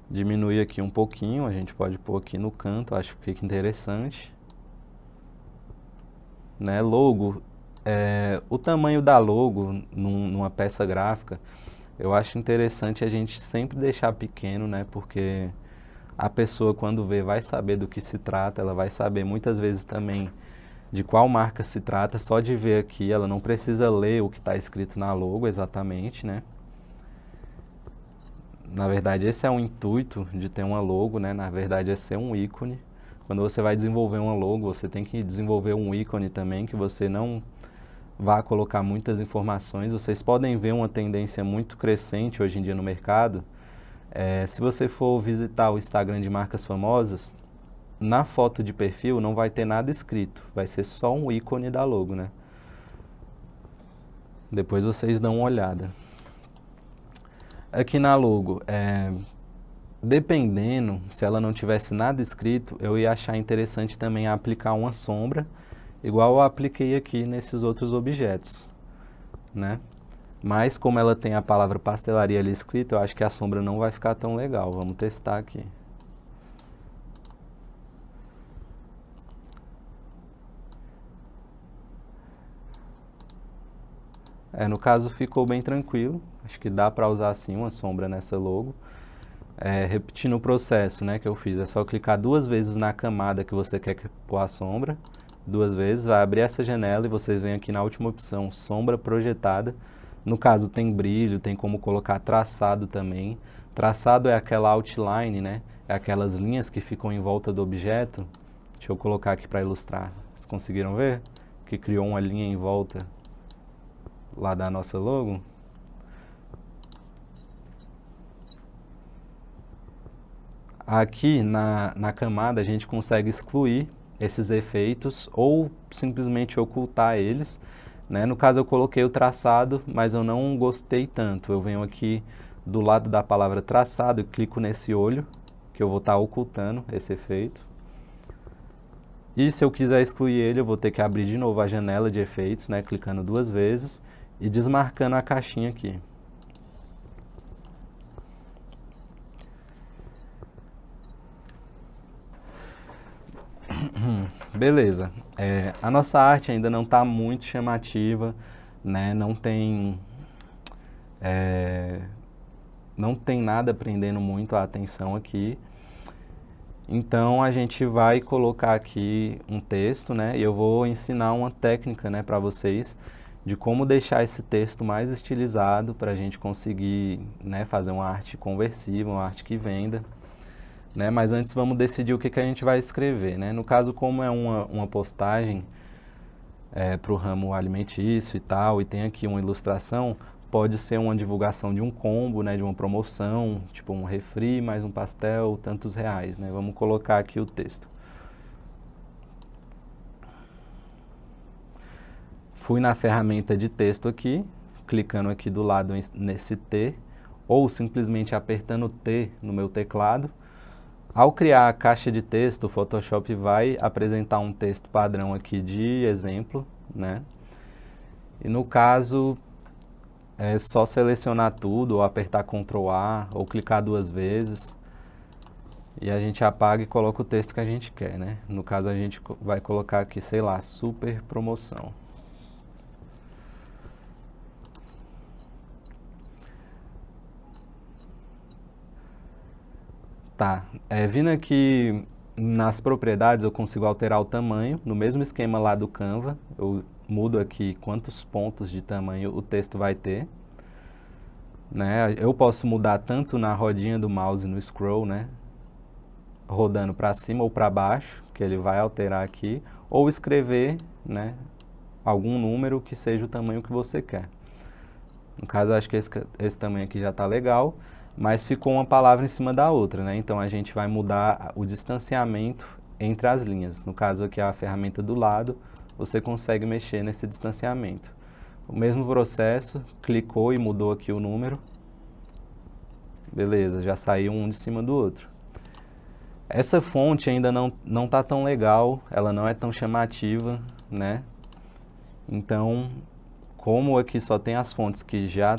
diminui aqui um pouquinho, a gente pode pôr aqui no canto, acho que fica interessante. Né? Logo, o tamanho da logo numa peça gráfica, eu acho interessante a gente sempre deixar pequeno, né? Porque a pessoa quando vê vai saber do que se trata, ela vai saber muitas vezes também de qual marca se trata, só de ver aqui, ela não precisa ler o que está escrito na logo exatamente, né? Na verdade, esse é o intuito de ter uma logo, né? Na verdade, é ser um ícone. Quando você vai desenvolver uma logo, você tem que desenvolver um ícone também, que você não vá colocar muitas informações. Vocês podem ver uma tendência muito crescente hoje em dia no mercado. Se você for visitar o Instagram de marcas famosas, na foto de perfil não vai ter nada escrito, vai ser só um ícone da logo, né? Depois vocês dão uma olhada. Aqui na logo, dependendo, se ela não tivesse nada escrito, eu ia achar interessante também aplicar uma sombra, igual eu apliquei aqui nesses outros objetos, né? Mas como ela tem a palavra pastelaria ali escrita, eu acho que a sombra não vai ficar tão legal. Vamos testar aqui. No caso ficou bem tranquilo, acho que dá para usar assim uma sombra nessa logo. Repetindo o processo, né, que eu fiz, é só clicar 2 vezes na camada que você quer pôr a sombra, 2 vezes, vai abrir essa janela e vocês vêm aqui na última opção, sombra projetada. No caso tem brilho, tem como colocar traçado também. Traçado é aquela outline, né, é aquelas linhas que ficam em volta do objeto. Deixa eu colocar aqui para ilustrar, vocês conseguiram ver? Que criou uma linha em volta lá da nossa logo. Aqui na camada a gente consegue excluir esses efeitos ou simplesmente ocultar eles, né? No caso eu coloquei o traçado, mas eu não gostei tanto. Eu venho aqui do lado da palavra traçado e clico nesse olho, que eu vou estar ocultando esse efeito. E se eu quiser excluir ele, eu vou ter que abrir de novo a janela de efeitos, né? Clicando 2 vezes e desmarcando a caixinha aqui. Beleza, a nossa arte ainda não está muito chamativa, né? Não tem nada prendendo muito a atenção aqui. Então a gente vai colocar aqui um texto, né? E eu vou ensinar uma técnica, né, para vocês de como deixar esse texto mais estilizado para a gente conseguir, né, fazer uma arte conversível, uma arte que venda. Né? Mas antes vamos decidir o que a gente vai escrever, né? No caso, como é uma postagem para o ramo alimentício e tal, e tem aqui uma ilustração, pode ser uma divulgação de um combo, né, de uma promoção, tipo um refri mais um pastel, tantos reais, né? Vamos colocar aqui o texto. Fui na ferramenta de texto aqui, clicando aqui do lado nesse T, ou simplesmente apertando T no meu teclado. Ao criar a caixa de texto, o Photoshop vai apresentar um texto padrão aqui de exemplo, né? E no caso, é só selecionar tudo, ou apertar Ctrl A, ou clicar 2 vezes. E a gente apaga e coloca o texto que a gente quer, né? No caso, a gente vai colocar aqui, sei lá, super promoção. Tá, vindo aqui nas propriedades eu consigo alterar o tamanho, no mesmo esquema lá do Canva, eu mudo aqui quantos pontos de tamanho o texto vai ter. né? Eu posso mudar tanto na rodinha do mouse no scroll, né? Rodando para cima ou para baixo, que ele vai alterar aqui, ou escrever, né? Algum número que seja o tamanho que você quer. No caso, acho que esse tamanho aqui já está legal, mas ficou uma palavra em cima da outra, né? Então, a gente vai mudar o distanciamento entre as linhas. No caso aqui, a ferramenta do lado, você consegue mexer nesse distanciamento. O mesmo processo, clicou e mudou aqui o número. Beleza, já saiu um de cima do outro. Essa fonte ainda não está tão legal, ela não é tão chamativa, né? Então, como aqui só tem as fontes que já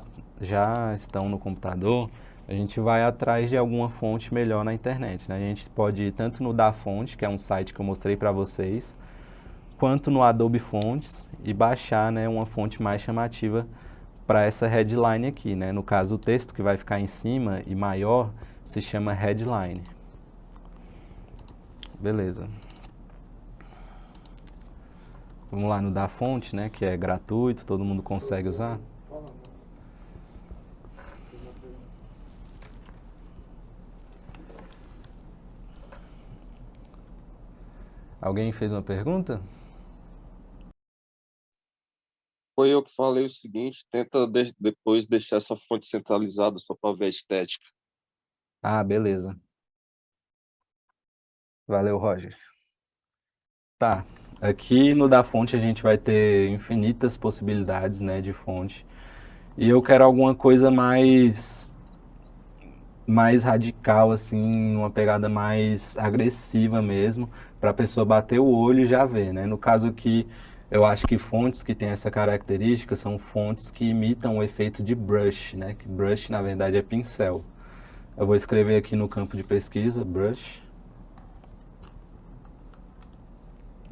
estão no computador, a gente vai atrás de alguma fonte melhor na internet, né? A gente pode ir tanto no DaFonte, que é um site que eu mostrei para vocês, quanto no Adobe Fontes e baixar, né, uma fonte mais chamativa para essa headline aqui, né? No caso, o texto que vai ficar em cima e maior se chama headline. Beleza. Vamos lá no DaFonte, né, que é gratuito, todo mundo consegue usar. Alguém fez uma pergunta? Foi eu que falei o seguinte, tenta depois deixar essa fonte centralizada só para ver a estética. Ah, beleza. Valeu, Roger. Tá, aqui no DaFonte a gente vai ter infinitas possibilidades, né, de fonte. E eu quero alguma coisa mais radical, assim, uma pegada mais agressiva mesmo, para a pessoa bater o olho e já ver, né? No caso aqui, eu acho que fontes que têm essa característica são fontes que imitam o efeito de brush, né? Que brush, na verdade, é pincel. Eu vou escrever aqui no campo de pesquisa, brush.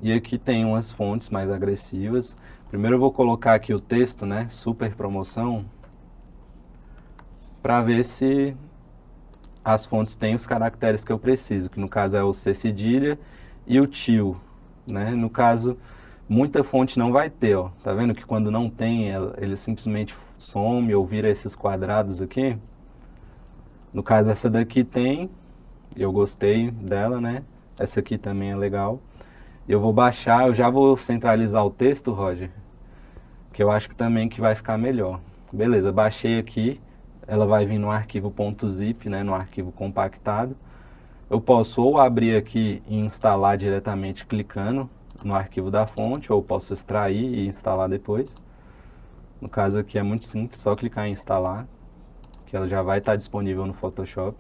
E aqui tem umas fontes mais agressivas. Primeiro eu vou colocar aqui o texto, né? Super promoção, para ver se as fontes têm os caracteres que eu preciso, que no caso é o C cedilha e o tio, né? No caso, muita fonte não vai ter, ó. Tá vendo que quando não tem, ele simplesmente some ou vira esses quadrados aqui? No caso, essa daqui tem, eu gostei dela, né? Essa aqui também é legal. Eu vou baixar, eu já vou centralizar o texto, Roger, que eu acho que também que vai ficar melhor. Beleza, baixei aqui. Ela vai vir no arquivo .zip, né, no arquivo compactado. Eu posso ou abrir aqui e instalar diretamente clicando no arquivo da fonte, ou posso extrair e instalar depois. No caso aqui é muito simples, só clicar em instalar, que ela já vai estar disponível no Photoshop.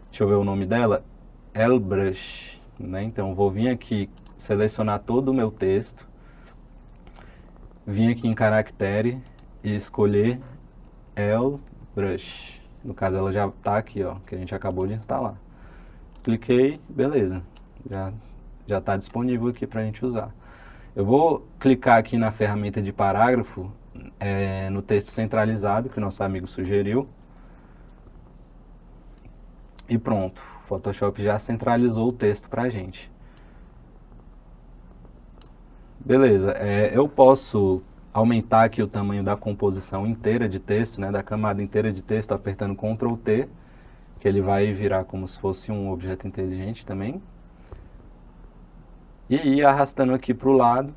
Deixa eu ver o nome dela, Elbrush, né? Então eu vou vir aqui, selecionar todo o meu texto, vir aqui em caractere e escolher Elbrush. No caso ela já está aqui, ó, que a gente acabou de instalar. Cliquei, beleza, já está disponível aqui para a gente usar. Eu vou clicar aqui na ferramenta de parágrafo, no texto centralizado que o nosso amigo sugeriu. E pronto, o Photoshop já centralizou o texto para a gente. Beleza, eu posso aumentar aqui o tamanho da composição inteira de texto, né, da camada inteira de texto, apertando Ctrl T, que ele vai virar como se fosse um objeto inteligente também. E ir arrastando aqui para o lado,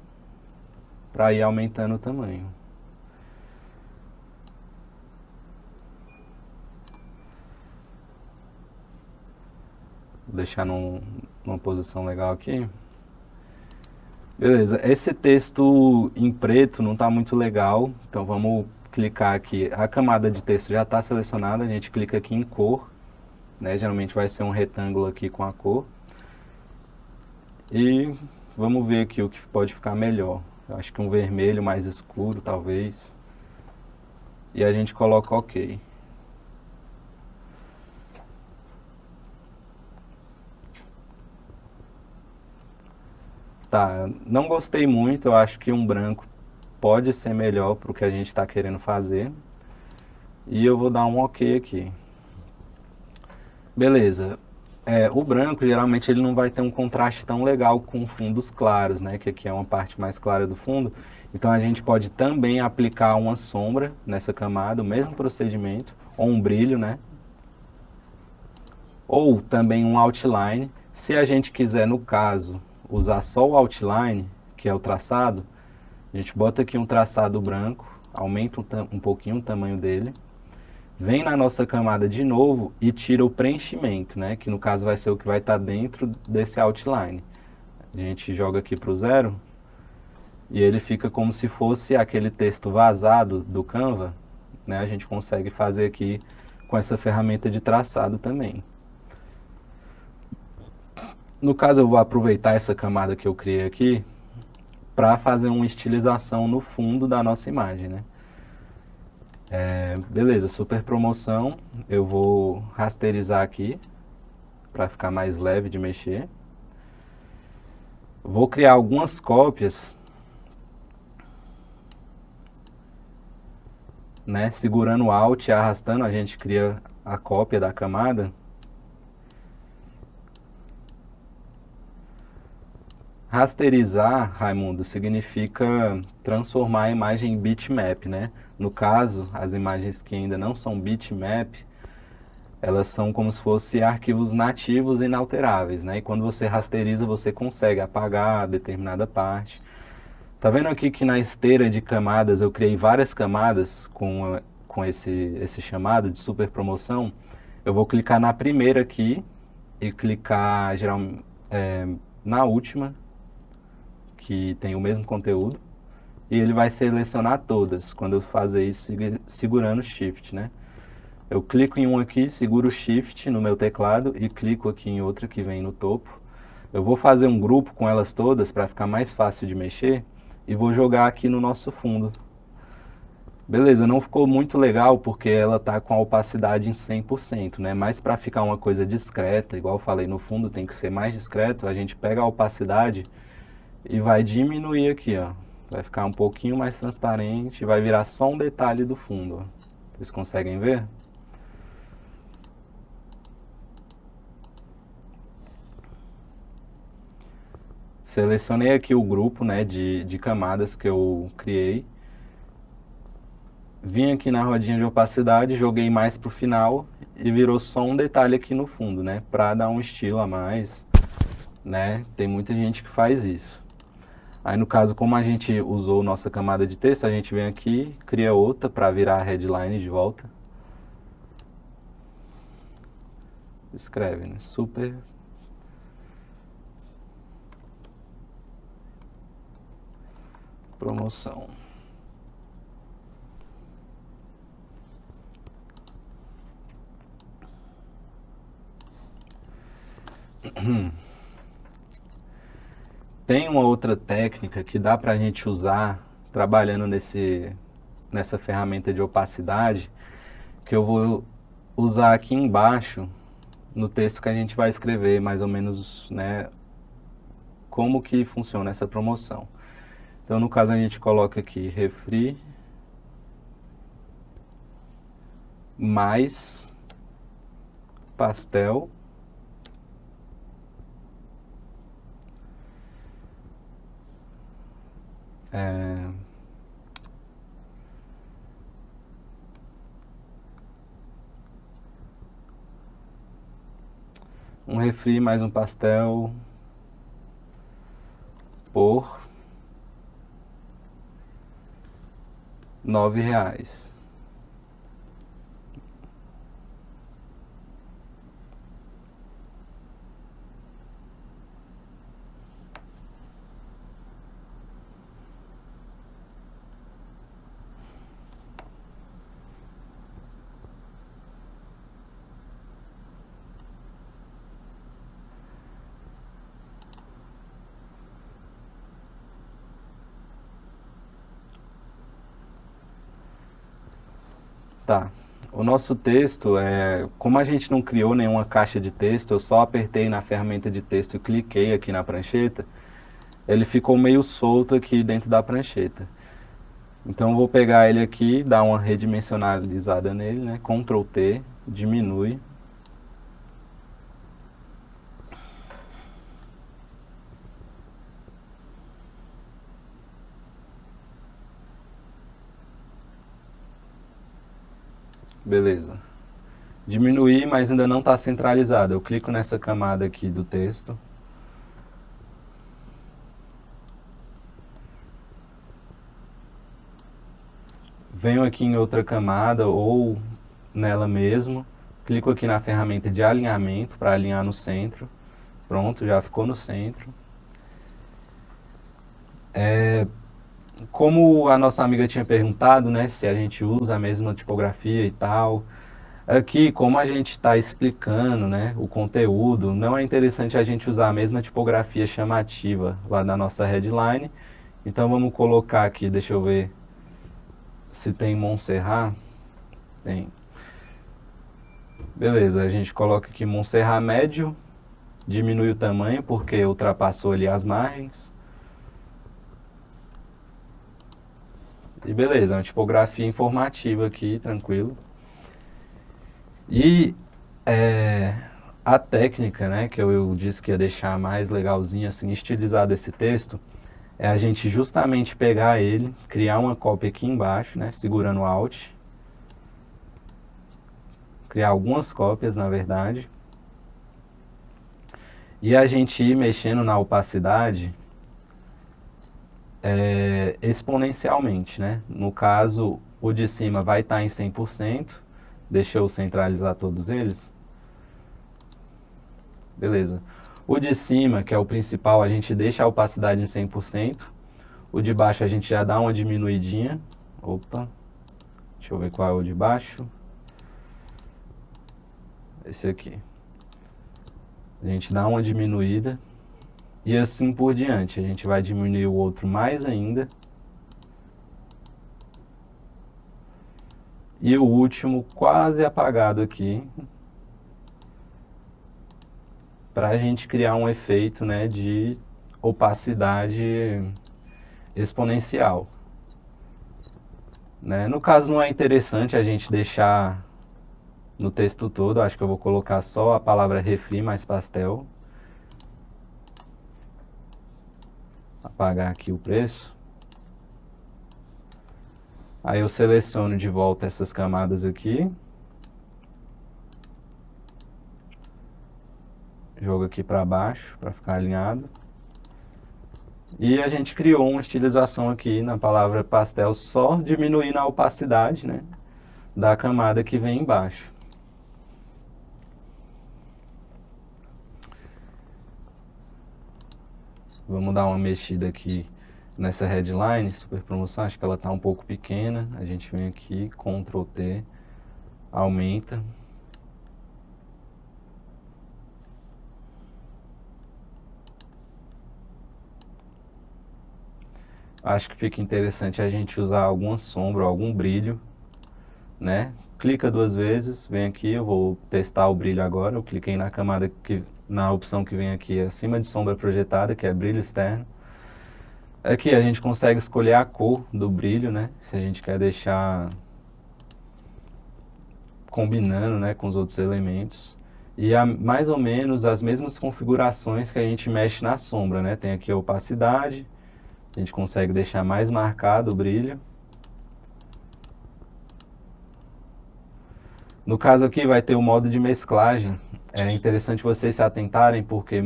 para ir aumentando o tamanho. Vou deixar numa posição legal aqui. Beleza, esse texto em preto não está muito legal, então vamos clicar aqui. A camada de texto já está selecionada, a gente clica aqui em cor, né? Geralmente vai ser um retângulo aqui com a cor. E vamos ver aqui o que pode ficar melhor. Eu acho que um vermelho mais escuro, talvez. E a gente coloca OK. Tá, não gostei muito, eu acho que um branco pode ser melhor para o que a gente está querendo fazer. E eu vou dar um OK aqui. Beleza. O branco, geralmente, ele não vai ter um contraste tão legal com fundos claros, né? Que aqui é uma parte mais clara do fundo. Então a gente pode também aplicar uma sombra nessa camada, o mesmo procedimento, ou um brilho, né? Ou também um outline. Se a gente quiser, no caso, usar só o outline, que é o traçado, a gente bota aqui um traçado branco, aumenta um pouquinho o tamanho dele, vem na nossa camada de novo e tira o preenchimento, né? Que no caso vai ser o que vai estar dentro desse outline. A gente joga aqui para o 0 e ele fica como se fosse aquele texto vazado do Canva, né? A gente consegue fazer aqui com essa ferramenta de traçado também. No caso, eu vou aproveitar essa camada que eu criei aqui para fazer uma estilização no fundo da nossa imagem, né? Beleza, super promoção. Eu vou rasterizar aqui para ficar mais leve de mexer. Vou criar algumas cópias, né? Segurando o Alt e arrastando, a gente cria a cópia da camada. Rasterizar, Raimundo, significa transformar a imagem em bitmap, né? No caso, as imagens que ainda não são bitmap, elas são como se fossem arquivos nativos e inalteráveis, né? E quando você rasteriza, você consegue apagar determinada parte. Tá vendo aqui que na esteira de camadas eu criei várias camadas com esse chamado de super promoção? Eu vou clicar na primeira aqui e clicar na última, que tem o mesmo conteúdo, e ele vai selecionar todas, quando eu fazer isso segurando Shift, né? Eu clico em um aqui, seguro Shift no meu teclado e clico aqui em outra que vem no topo. Eu vou fazer um grupo com elas todas para ficar mais fácil de mexer e vou jogar aqui no nosso fundo. Beleza, não ficou muito legal porque ela tá com a opacidade em 100%, né? Mas para ficar uma coisa discreta, igual eu falei, no fundo tem que ser mais discreto, a gente pega a opacidade e vai diminuir aqui, ó. Vai ficar um pouquinho mais transparente, vai virar só um detalhe do fundo, ó. Vocês conseguem ver? Selecionei aqui o grupo, né, de camadas que eu criei. Vim aqui na rodinha de opacidade, joguei mais pro final e virou só um detalhe aqui no fundo, né, para dar um estilo a mais, né? Tem muita gente que faz isso. Aí no caso, como a gente usou nossa camada de texto, a gente vem aqui, cria outra para virar a headline de volta. Escreve, né? Super promoção. Tem uma outra técnica que dá para a gente usar trabalhando nessa ferramenta de opacidade, que eu vou usar aqui embaixo no texto que a gente vai escrever, mais ou menos, né, como que funciona essa promoção. Então, no caso, a gente coloca aqui refri mais pastel um refri mais um pastel por R$ 9. Tá. O nosso texto, como a gente não criou nenhuma caixa de texto, eu só apertei na ferramenta de texto e cliquei aqui na prancheta, ele ficou meio solto aqui dentro da prancheta. Então eu vou pegar ele aqui, dar uma redimensionalizada nele, né? Ctrl T, diminui. Beleza. Diminuir, mas ainda não está centralizado. Eu clico nessa camada aqui do texto. Venho aqui em outra camada ou nela mesmo. Clico aqui na ferramenta de alinhamento para alinhar no centro. Pronto, já ficou no centro. Como a nossa amiga tinha perguntado, né, se a gente usa a mesma tipografia e tal, aqui, como a gente está explicando, né, o conteúdo, não é interessante a gente usar a mesma tipografia chamativa lá na nossa headline. Então vamos colocar aqui, deixa eu ver se tem Montserrat. Tem. Beleza, a gente coloca aqui Montserrat médio, diminui o tamanho porque ultrapassou ali as margens. E beleza, é uma tipografia informativa aqui, tranquilo. E a técnica, né, que eu disse que ia deixar mais legalzinho, assim, estilizado esse texto, é a gente justamente pegar ele, criar uma cópia aqui embaixo, né, segurando o Alt. Criar algumas cópias, na verdade. E a gente ir mexendo na opacidade exponencialmente, né? No caso, o de cima vai estar em 100%. Deixa eu centralizar todos eles. Beleza. O de cima, que é o principal, a gente deixa a opacidade em 100%. O de baixo a gente já dá uma diminuidinha. Opa. Deixa eu ver qual é o de baixo. Esse aqui. A gente dá uma diminuída. E assim por diante. A gente vai diminuir o outro mais ainda. E o último quase apagado aqui. Para a gente criar um efeito, né, de opacidade exponencial. Né? No caso não é interessante a gente deixar no texto todo, acho que eu vou colocar só a palavra refri mais pastel. Apagar aqui o preço. Aí eu seleciono de volta essas camadas aqui. Jogo aqui para baixo para ficar alinhado. E a gente criou uma estilização aqui na palavra pastel, só diminuindo a opacidade, né, da camada que vem embaixo. Vamos dar uma mexida aqui nessa headline, super promoção, acho que ela está um pouco pequena. A gente vem aqui, Ctrl T, aumenta. Acho que fica interessante a gente usar alguma sombra, algum brilho, né? Clica 2 vezes, vem aqui, eu vou testar o brilho agora. Eu cliquei na camada na opção que vem aqui acima de sombra projetada, que é brilho externo. Aqui a gente consegue escolher a cor do brilho, né? Se a gente quer deixar combinando, né, com os outros elementos. E mais ou menos as mesmas configurações que a gente mexe na sombra, né? Tem aqui a opacidade, a gente consegue deixar mais marcado o brilho. No caso aqui vai ter o modo de mesclagem. É interessante vocês se atentarem porque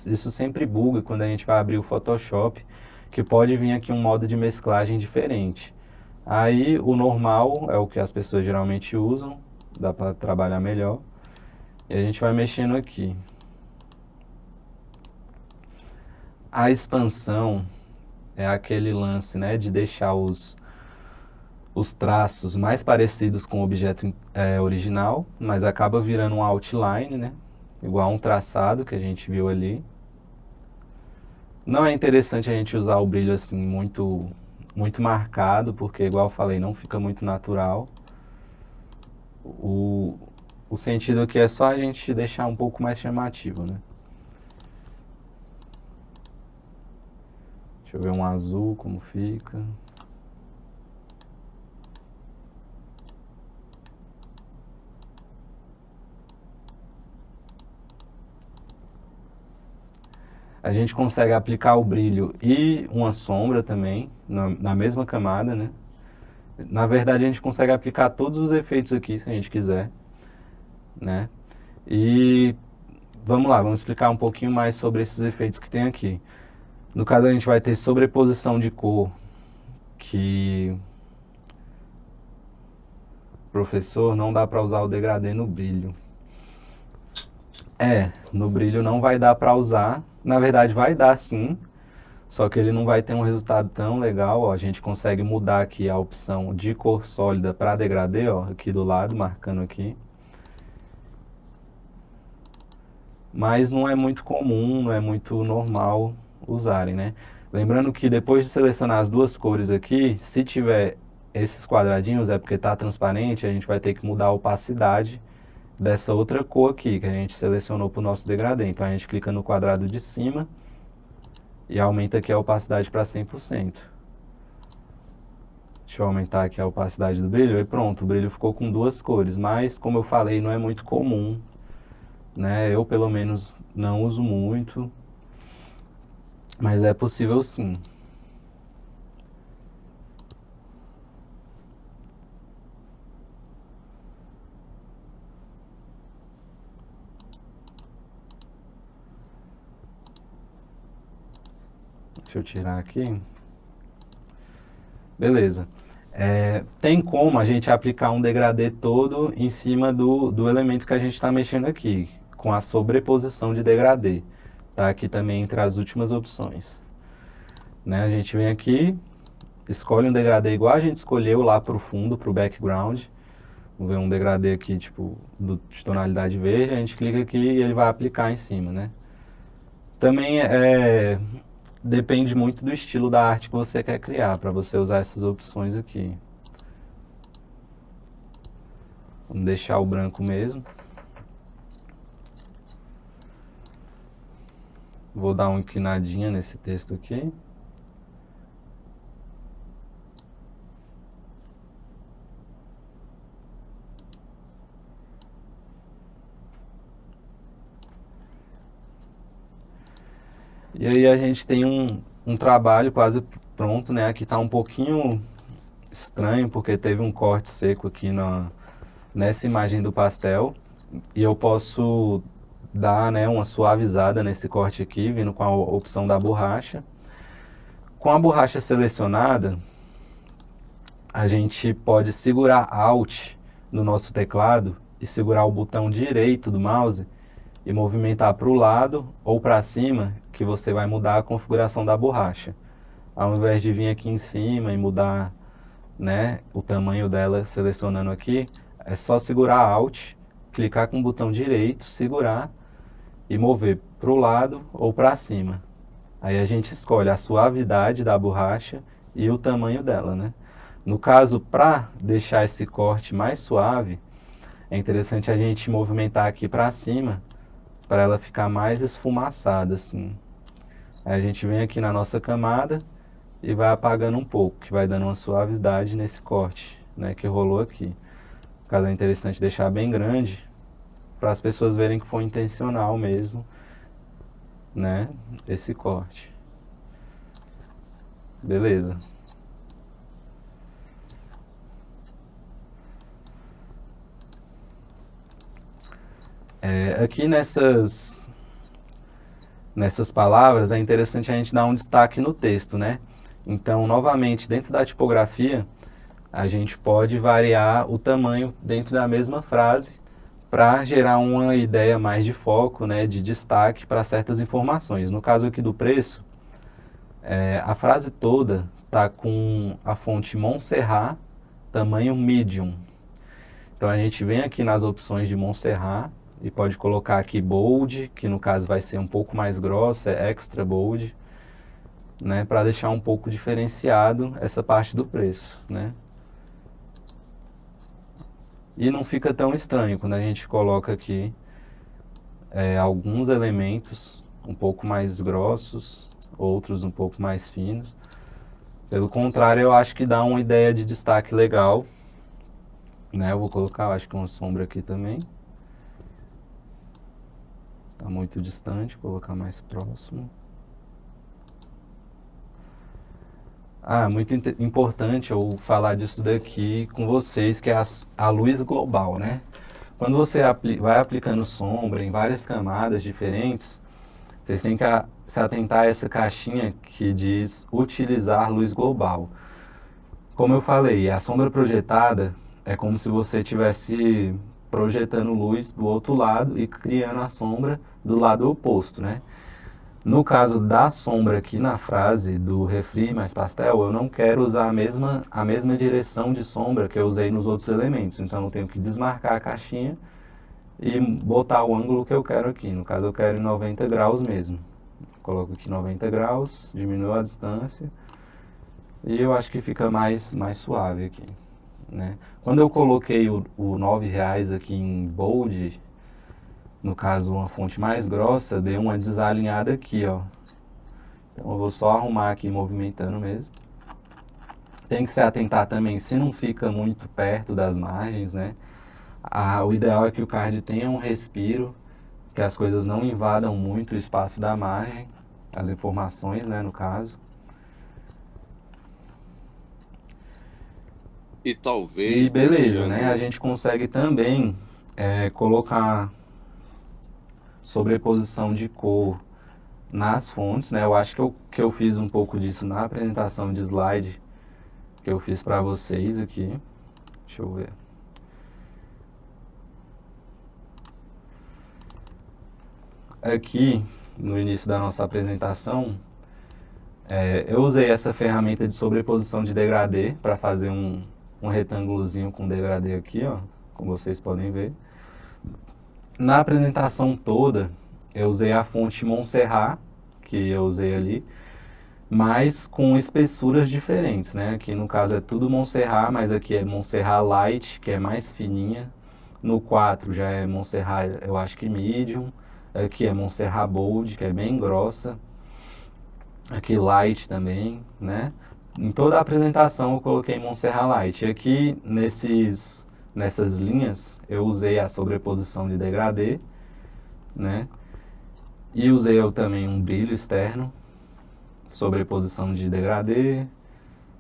isso sempre buga quando a gente vai abrir o Photoshop, que pode vir aqui um modo de mesclagem diferente. Aí o normal é o que as pessoas geralmente usam, dá para trabalhar melhor. E a gente vai mexendo aqui. A expansão é aquele lance, né, de deixar os traços mais parecidos com o objeto original, mas acaba virando um outline, né, igual a um traçado que a gente viu ali. Não é interessante a gente usar o brilho assim muito marcado, porque igual eu falei, não fica muito natural. O sentido aqui é só a gente deixar um pouco mais chamativo, né. Deixa eu ver um azul como fica. A gente consegue aplicar o brilho e uma sombra também, na mesma camada, né? Na verdade, a gente consegue aplicar todos os efeitos aqui, se a gente quiser, né? E vamos lá, vamos explicar um pouquinho mais sobre esses efeitos que tem aqui. No caso, a gente vai ter sobreposição de cor, que, professor, não dá para usar o degradê no brilho. No brilho não vai dar para usar. Na verdade, vai dar sim, só que ele não vai ter um resultado tão legal. Ó. A gente consegue mudar aqui a opção de cor sólida para degradê, ó, aqui do lado, marcando aqui. Mas não é muito comum, não é muito normal usarem, né? Lembrando que depois de selecionar as duas cores aqui, se tiver esses quadradinhos é porque está transparente, a gente vai ter que mudar a opacidade dessa outra cor aqui, que a gente selecionou para o nosso degradê. Então a gente clica no quadrado de cima e aumenta aqui a opacidade para 100%. Deixa eu aumentar aqui a opacidade do brilho e pronto, o brilho ficou com duas cores, mas como eu falei, não é muito comum, né? Eu pelo menos não uso muito, mas é possível sim. Deixa eu tirar aqui. Beleza. Tem como a gente aplicar um degradê todo em cima do elemento que a gente está mexendo aqui, com a sobreposição de degradê. Tá aqui também entre as últimas opções. Né? A gente vem aqui, escolhe um degradê igual a gente escolheu lá para o fundo, para o background. Vamos ver um degradê aqui, tipo, de tonalidade verde, a gente clica aqui e ele vai aplicar em cima, né? Também depende muito do estilo da arte que você quer criar, para você usar essas opções aqui. Vamos deixar o branco mesmo. Vou dar uma inclinadinha nesse texto aqui. E aí a gente tem um trabalho quase pronto, né? Aqui está um pouquinho estranho, porque teve um corte seco aqui nessa imagem do pastel. E eu posso dar, né, uma suavizada nesse corte aqui, vindo com a opção da borracha. Com a borracha selecionada, a gente pode segurar Alt no nosso teclado e segurar o botão direito do mouse e movimentar para o lado ou para cima, que você vai mudar a configuração da borracha. Ao invés de vir aqui em cima e mudar, né, o tamanho dela selecionando aqui, é só segurar Alt, clicar com o botão direito, segurar e mover para o lado ou para cima. Aí a gente escolhe a suavidade da borracha e o tamanho dela, né? No caso, para deixar esse corte mais suave, é interessante a gente movimentar aqui para cima, para ela ficar mais esfumaçada, assim. Aí a gente vem aqui na nossa camada e vai apagando um pouco, que vai dando uma suavidade nesse corte, né, que rolou aqui. No caso, é interessante deixar bem grande, para as pessoas verem que foi intencional mesmo, né, esse corte. Beleza. Aqui nessas palavras é interessante a gente dar um destaque no texto, né? Então, novamente, dentro da tipografia, a gente pode variar o tamanho dentro da mesma frase para gerar uma ideia mais de foco, né, de destaque para certas informações. No caso aqui do preço, a frase toda está com a fonte Montserrat, tamanho medium. Então a gente vem aqui nas opções de Montserrat e pode colocar aqui bold, que no caso vai ser um pouco mais grossa, é extra bold, né, para deixar um pouco diferenciado essa parte do preço, né? E não fica tão estranho quando a gente coloca aqui alguns elementos um pouco mais grossos, outros um pouco mais finos. Pelo contrário, eu acho que dá uma ideia de destaque legal, né? Eu vou colocar, acho que uma sombra aqui também. Está muito distante, vou colocar mais próximo. Muito importante eu falar disso daqui com vocês, que é a luz global, né? Quando você vai aplicando sombra em várias camadas diferentes, vocês têm que se atentar a essa caixinha que diz utilizar luz global. Como eu falei, a sombra projetada é como se você estivesse projetando luz do outro lado e criando a sombra do lado oposto, né? No caso da sombra aqui na frase do refri mais pastel, eu não quero usar a mesma direção de sombra que eu usei nos outros elementos. Então eu tenho que desmarcar a caixinha e botar o ângulo que eu quero aqui. No caso eu quero em 90 graus mesmo. Coloco aqui 90 graus, diminuo a distância e eu acho que fica mais suave aqui, né? Quando eu coloquei o R$ 9 aqui em bold, no caso uma fonte mais grossa, deu uma desalinhada aqui, ó. Então eu vou só arrumar aqui movimentando mesmo. Tem que se atentar também se não fica muito perto das margens, né? O ideal é que o card tenha um respiro, que as coisas não invadam muito o espaço da margem, as informações, né, no caso. E talvez... E beleza, deixando- né? A gente consegue também colocar sobreposição de cor nas fontes, né? Eu acho que eu fiz um pouco disso na apresentação de slide que eu fiz para vocês aqui. Deixa eu ver. Aqui, no início da nossa apresentação, eu usei essa ferramenta de sobreposição de degradê para fazer um retângulozinho com degradê aqui, ó, como vocês podem ver. Na apresentação toda, eu usei a fonte Montserrat, que eu usei ali, mas com espessuras diferentes, né? Aqui no caso é tudo Montserrat, mas aqui é Montserrat Light, que é mais fininha. No 4 já é Montserrat, eu acho que medium. Aqui é Montserrat Bold, que é bem grossa. Aqui Light também, né? Em toda a apresentação eu coloquei Montserrat Light. E aqui nessas linhas eu usei a sobreposição de degradê, né? E usei também um brilho externo, sobreposição de degradê.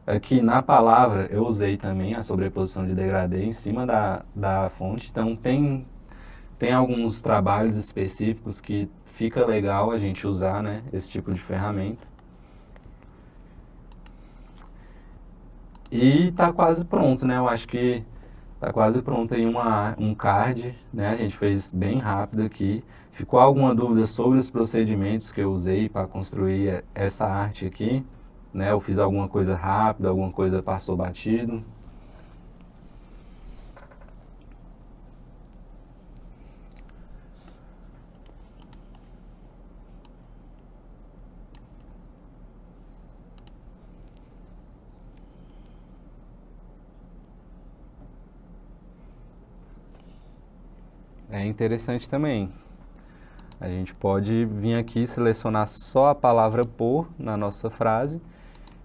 Aqui na palavra eu usei também a sobreposição de degradê em cima da fonte. Então tem alguns trabalhos específicos que fica legal a gente usar, né, esse tipo de ferramenta. E tá quase pronto, né? Eu acho que tá quase pronto aí um card, né? A gente fez bem rápido aqui. Ficou alguma dúvida sobre os procedimentos que eu usei para construir essa arte aqui, né? Eu fiz alguma coisa rápida, alguma coisa passou batido. É interessante também. A gente pode vir aqui selecionar só a palavra por na nossa frase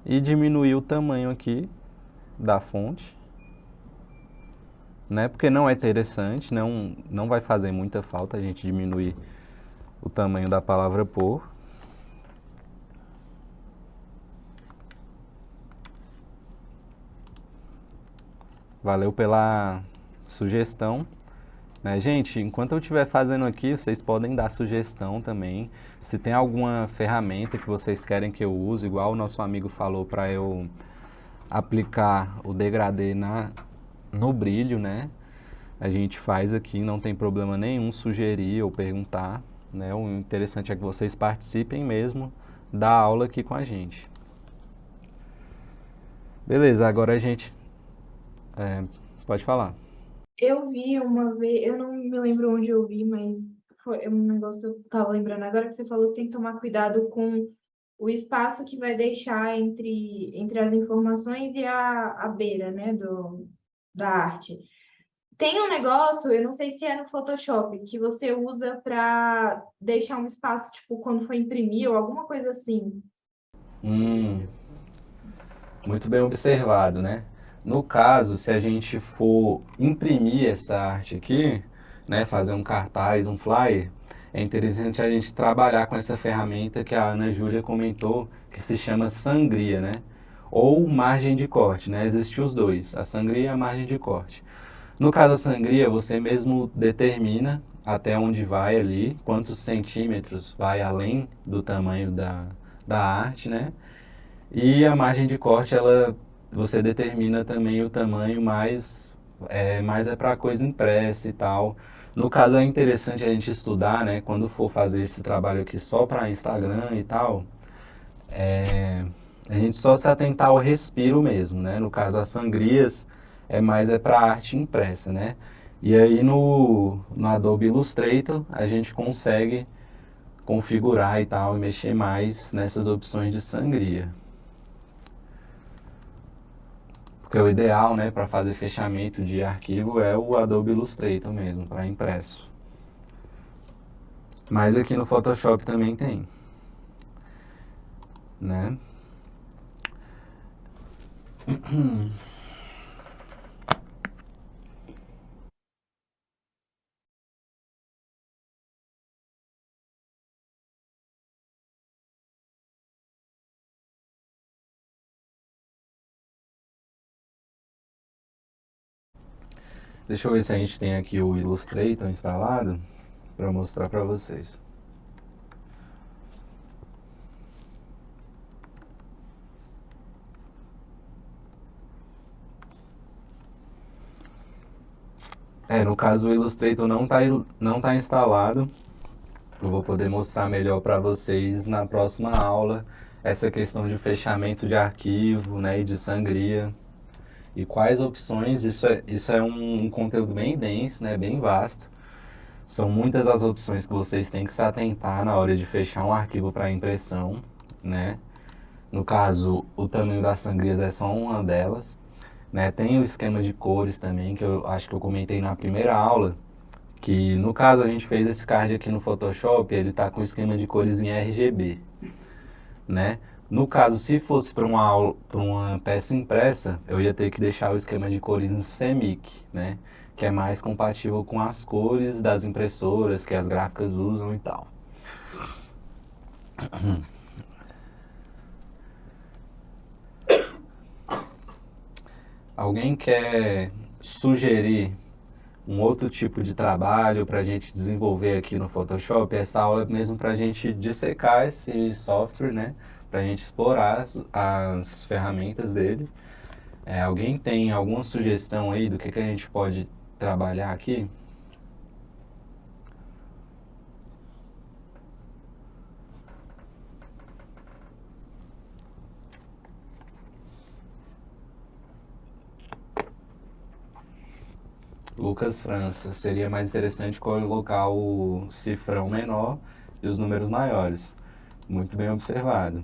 e diminuir o tamanho aqui da fonte, né? Porque não é interessante, não vai fazer muita falta a gente diminuir o tamanho da palavra por. Valeu pela sugestão. Né, gente, enquanto eu estiver fazendo aqui, vocês podem dar sugestão também. Se tem alguma ferramenta que vocês querem que eu use, igual o nosso amigo falou, para eu aplicar o degradê no brilho, né? A gente faz aqui, não tem problema nenhum sugerir ou perguntar, né? O interessante é que vocês participem mesmo da aula aqui com a gente. Beleza, agora a gente... pode falar. Eu vi uma vez, eu não me lembro onde eu vi, mas foi um negócio que eu tava lembrando agora, que você falou que tem que tomar cuidado com o espaço que vai deixar entre as informações e a beira, né, da arte. Tem um negócio, eu não sei se é no Photoshop, que você usa para deixar um espaço, tipo, quando for imprimir ou alguma coisa assim. Muito bem observado, né? No caso, se a gente for imprimir essa arte aqui, né, fazer um cartaz, um flyer, é interessante a gente trabalhar com essa ferramenta que a Ana Júlia comentou, que se chama Sangria, né? ou margem de corte, né? Existem os dois, a sangria e a margem de corte. No caso da sangria, você mesmo determina até onde vai ali, quantos centímetros vai além do tamanho da arte, né? E a margem de corte, você determina também o tamanho, mais é para coisa impressa e tal. No caso, é interessante a gente estudar, né? Quando for fazer esse trabalho aqui só para Instagram e tal, a gente só se atentar ao respiro mesmo, né? No caso, as sangrias é para arte impressa, né? E aí no Adobe Illustrator a gente consegue configurar e tal, e mexer mais nessas opções de sangria. Porque o ideal, né, para fazer fechamento de arquivo é o Adobe Illustrator mesmo, para impresso. Mas aqui no Photoshop também tem, né? Deixa eu ver se a gente tem aqui o Illustrator instalado para mostrar para vocês. No caso o Illustrator não tá instalado. Eu vou poder mostrar melhor para vocês na próxima aula essa questão de fechamento de arquivo, né, e de sangria. E quais opções, isso é um conteúdo bem denso, né, bem vasto. São muitas as opções que vocês têm que se atentar na hora de fechar um arquivo para impressão, né? No caso, o tamanho das sangrias é só uma delas, né? Tem o esquema de cores também, que eu acho que eu comentei na primeira aula, que no caso a gente fez esse card aqui no Photoshop, ele está com o esquema de cores em RGB, né? No caso, se fosse para uma peça impressa, eu ia ter que deixar o esquema de cores em CMYK, né? Que é mais compatível com as cores das impressoras que as gráficas usam e tal. Alguém quer sugerir um outro tipo de trabalho para a gente desenvolver aqui no Photoshop? Essa aula é mesmo para a gente dissecar esse software, né? Para a gente explorar as ferramentas dele. Alguém tem alguma sugestão aí do que a gente pode trabalhar aqui? Lucas França, seria mais interessante colocar o cifrão menor e os números maiores. Muito bem observado.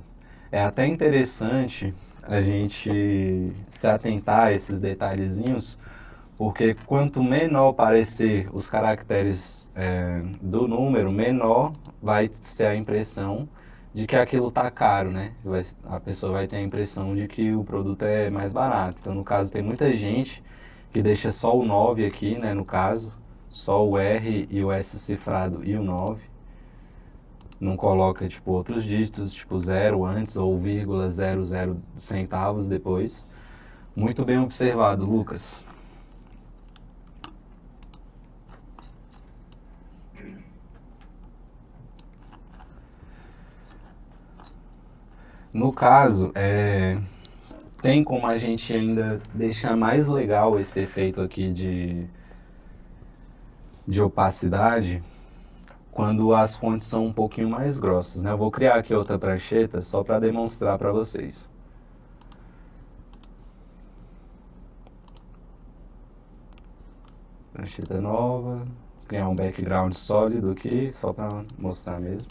É até interessante a gente se atentar a esses detalhezinhos, porque quanto menor parecer os caracteres do número, menor vai ser a impressão de que aquilo está caro, né? A pessoa vai ter a impressão de que o produto é mais barato. Então, no caso, tem muita gente que deixa só o 9 aqui, né? No caso, só o R e o S cifrado e o 9. Não coloca, tipo, outros dígitos, tipo 0 antes ou vírgula 00 centavos depois. Muito bem observado, Lucas. No caso, tem como a gente ainda deixar mais legal esse efeito aqui de opacidade quando as fontes são um pouquinho mais grossas, né? Eu vou criar aqui outra prancheta só para demonstrar para vocês. Prancheta nova, criar um background sólido aqui, só para mostrar mesmo.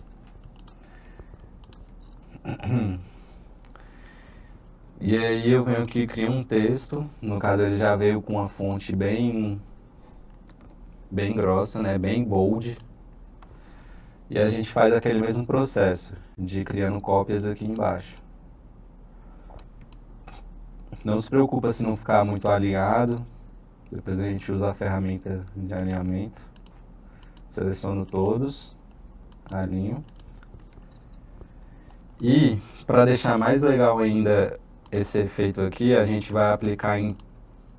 E aí eu venho aqui e crio um texto, no caso ele já veio com uma fonte bem grossa, né, bem bold. E a gente faz aquele mesmo processo de criando cópias aqui embaixo. Não se preocupa se não ficar muito alinhado, depois a gente usa a ferramenta de alinhamento. Seleciono todos, alinho. E para deixar mais legal ainda esse efeito aqui a gente vai aplicar em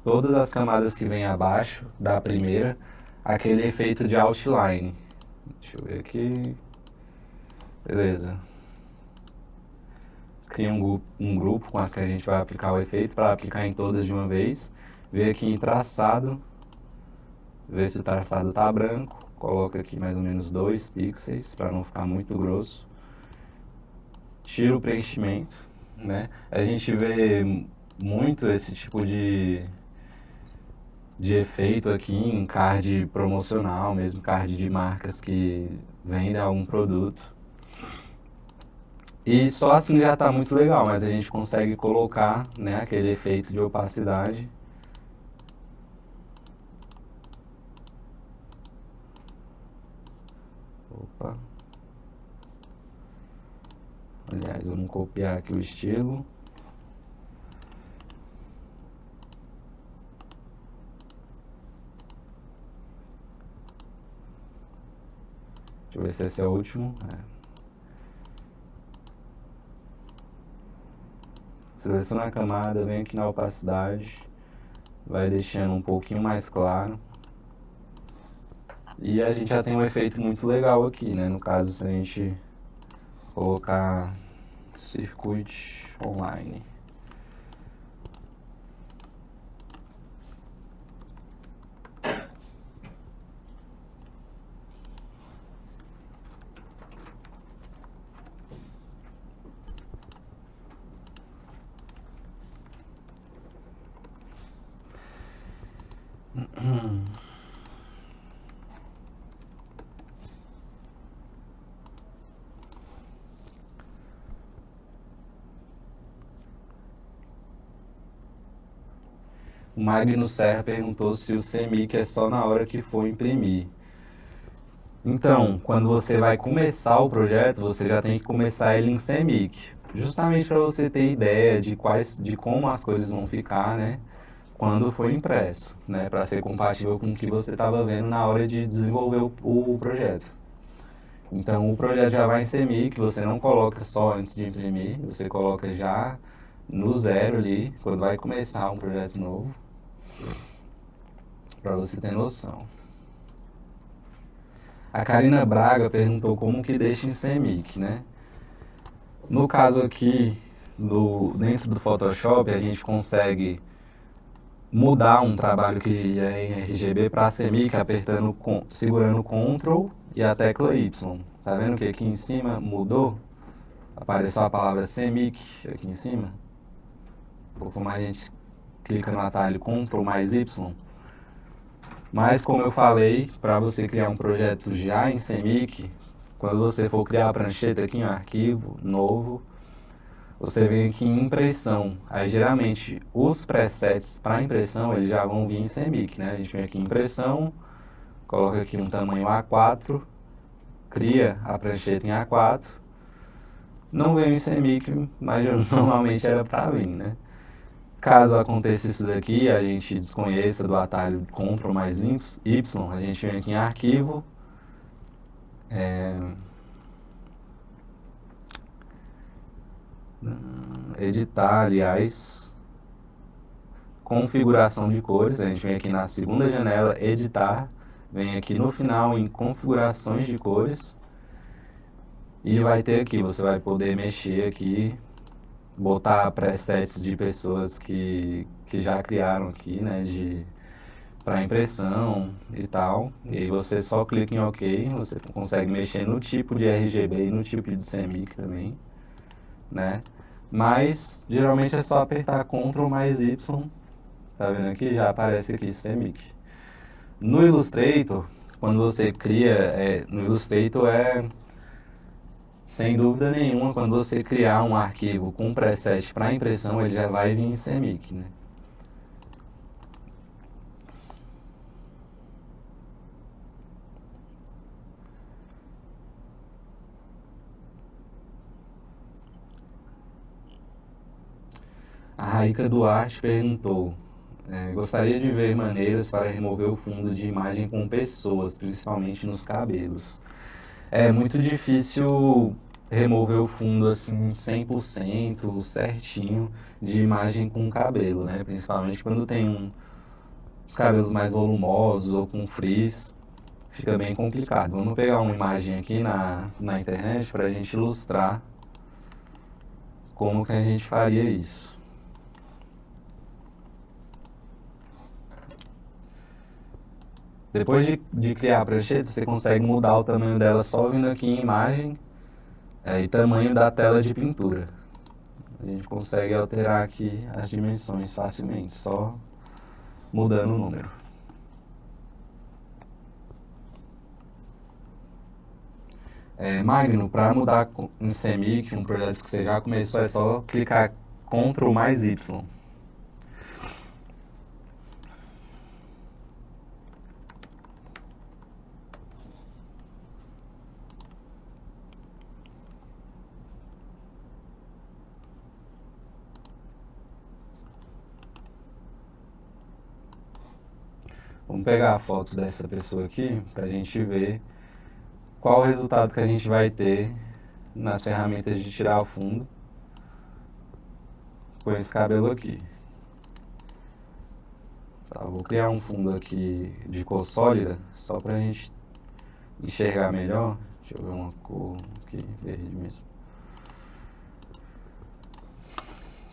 todas as camadas que vem abaixo da primeira, aquele efeito de outline. Deixa eu ver aqui. Beleza. Cria um grupo com as que a gente vai aplicar o efeito para aplicar em todas de uma vez. Vê aqui em traçado, vê se o traçado está branco. Coloca aqui mais ou menos 2 pixels para não ficar muito grosso. Tira o preenchimento, né? A gente vê muito esse tipo de efeito aqui em card promocional, mesmo card de marcas que vendem algum produto. E só assim já está muito legal, mas a gente consegue colocar, né, aquele efeito de opacidade. Opa. Aliás, vamos copiar aqui o estilo. Deixa eu ver se esse é o último. Seleciona a camada, vem aqui na opacidade, vai deixando um pouquinho mais claro. E a gente já tem um efeito muito legal aqui, né? No caso, se a gente colocar Circuit Online. O Magnus Serra perguntou se o CMYK é só na hora que for imprimir. Então, quando você vai começar o projeto, você já tem que começar ele em CMYK, justamente para você ter ideia de como as coisas vão ficar, né, quando for impresso, né, para ser compatível com o que você estava vendo na hora de desenvolver o projeto. Então, o projeto já vai em CMYK, você não coloca só antes de imprimir, você coloca já no zero ali, quando vai começar um projeto novo, para você ter noção. A Karina Braga perguntou como que deixa em CMYK, né? No caso aqui, dentro do Photoshop, a gente consegue mudar um trabalho que é em RGB para CMYK segurando Ctrl e a tecla Y. Tá vendo que aqui em cima mudou? Apareceu a palavra CMYK aqui em cima. Conforme a gente clica no atalho Ctrl mais Y. Mas, como eu falei, para você criar um projeto já em CMYK, quando você for criar a prancheta aqui em um arquivo novo, você vem aqui em impressão. Aí, geralmente, os presets para impressão, eles já vão vir em CMYK, né? A gente vem aqui em impressão, coloca aqui um tamanho A4, cria a prancheta em A4. Não veio em CMYK, mas normalmente era para vir, né? Caso aconteça isso daqui, a gente desconheça do atalho Ctrl mais Y, a gente vem aqui em Arquivo, Editar, aliás, Configuração de cores, a gente vem aqui na segunda janela, Editar, vem aqui no final em Configurações de cores, e vai ter aqui, você vai poder mexer aqui, botar presets de pessoas que já criaram aqui, né, para impressão e tal. E aí você só clica em OK, você consegue mexer no tipo de RGB e no tipo de CMYK também, né? Mas geralmente é só apertar Ctrl mais Y, tá vendo aqui? Já aparece aqui CMYK. No Illustrator, quando você cria, no Illustrator sem dúvida nenhuma, quando você criar um arquivo com preset para impressão, ele já vai vir em CMYK, né? A Raíka Duarte perguntou, gostaria de ver maneiras para remover o fundo de imagem com pessoas, principalmente nos cabelos. É muito difícil remover o fundo assim 100%, certinho, de imagem com cabelo, né? Principalmente quando tem os cabelos mais volumosos ou com frizz, fica bem complicado. Vamos pegar uma imagem aqui na internet para a gente ilustrar como que a gente faria isso. Depois de criar a prancheta, você consegue mudar o tamanho dela só vindo aqui em imagem e tamanho da tela de pintura. A gente consegue alterar aqui as dimensões facilmente, só mudando o número. Magno, para mudar em CMYK, um projeto que você já começou, é só clicar Ctrl mais Y. Vamos pegar a foto dessa pessoa aqui para a gente ver qual o resultado que a gente vai ter nas ferramentas de tirar o fundo com esse cabelo aqui. Tá, vou criar um fundo aqui de cor sólida, só para a gente enxergar melhor. Deixa eu ver uma cor aqui, verde mesmo.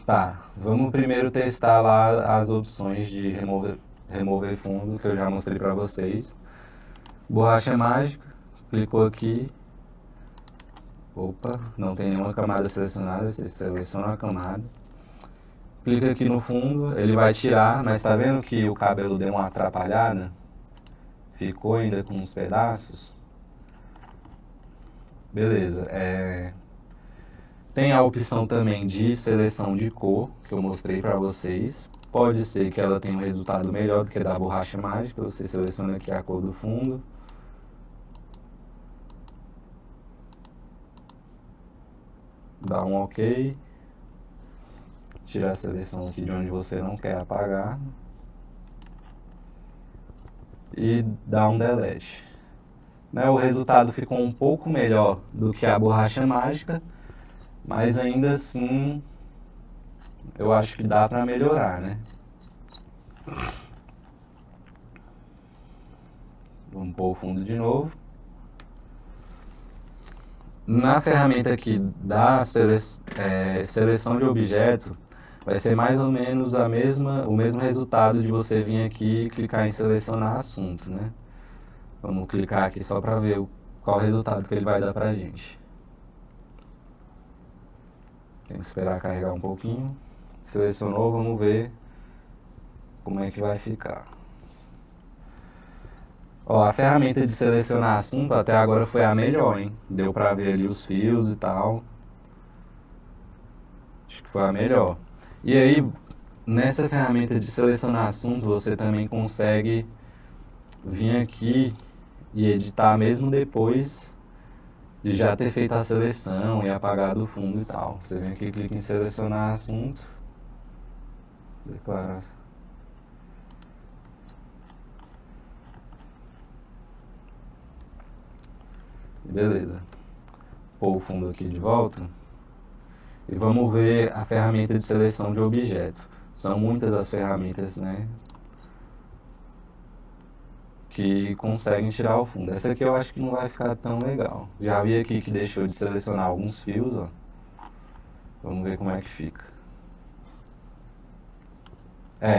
Tá, vamos primeiro testar lá as opções de remover fundo, que eu já mostrei para vocês. Borracha mágica, clicou aqui. Opa, não tem nenhuma camada selecionada, você seleciona a camada. Clica aqui no fundo, ele vai tirar, mas tá vendo que o cabelo deu uma atrapalhada? Ficou ainda com uns pedaços? Beleza, tem a opção também de seleção de cor, que eu mostrei para vocês. Pode ser que ela tenha um resultado melhor do que a da borracha mágica. Você seleciona aqui a cor do fundo. Dá um OK. Tira a seleção aqui de onde você não quer apagar. E dá um delete. O resultado ficou um pouco melhor do que a borracha mágica, mas ainda assim eu acho que dá para melhorar, né? Vamos pôr o fundo de novo. Na ferramenta aqui da seleção de objeto, vai ser mais ou menos o mesmo resultado de você vir aqui e clicar em selecionar assunto, né? Vamos clicar aqui só para ver qual o resultado que ele vai dar para a gente. Tem que esperar carregar um pouquinho. Selecionou, vamos ver como é que vai ficar. Ó, a ferramenta de selecionar assunto até agora foi a melhor, hein? Deu para ver ali os fios e tal. Acho que foi a melhor. E aí, nessa ferramenta de selecionar assunto, você também consegue vir aqui e editar mesmo depois de já ter feito a seleção e apagado o fundo e tal. Você vem aqui, clica em selecionar assunto, declarar. Beleza. Pôr o fundo aqui de volta. E vamos ver a ferramenta de seleção de objeto. São muitas as ferramentas, né, que conseguem tirar o fundo. Essa aqui eu acho que não vai ficar tão legal. Já vi aqui que deixou de selecionar alguns fios, ó. Vamos ver como é que fica.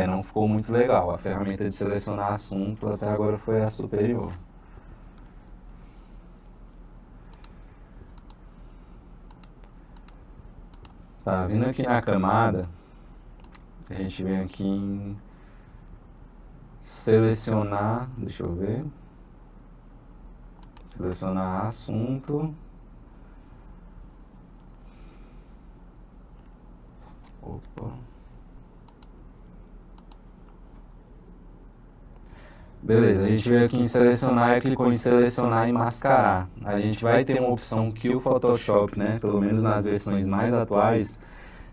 Não ficou muito legal. A ferramenta de selecionar assunto até agora foi a superior. Tá, vindo aqui na camada, a gente vem aqui em selecionar, deixa eu ver, selecionar assunto, opa, beleza, a gente veio aqui em selecionar e clicou em selecionar e mascarar. A gente vai ter uma opção que o Photoshop, né, pelo menos nas versões mais atuais,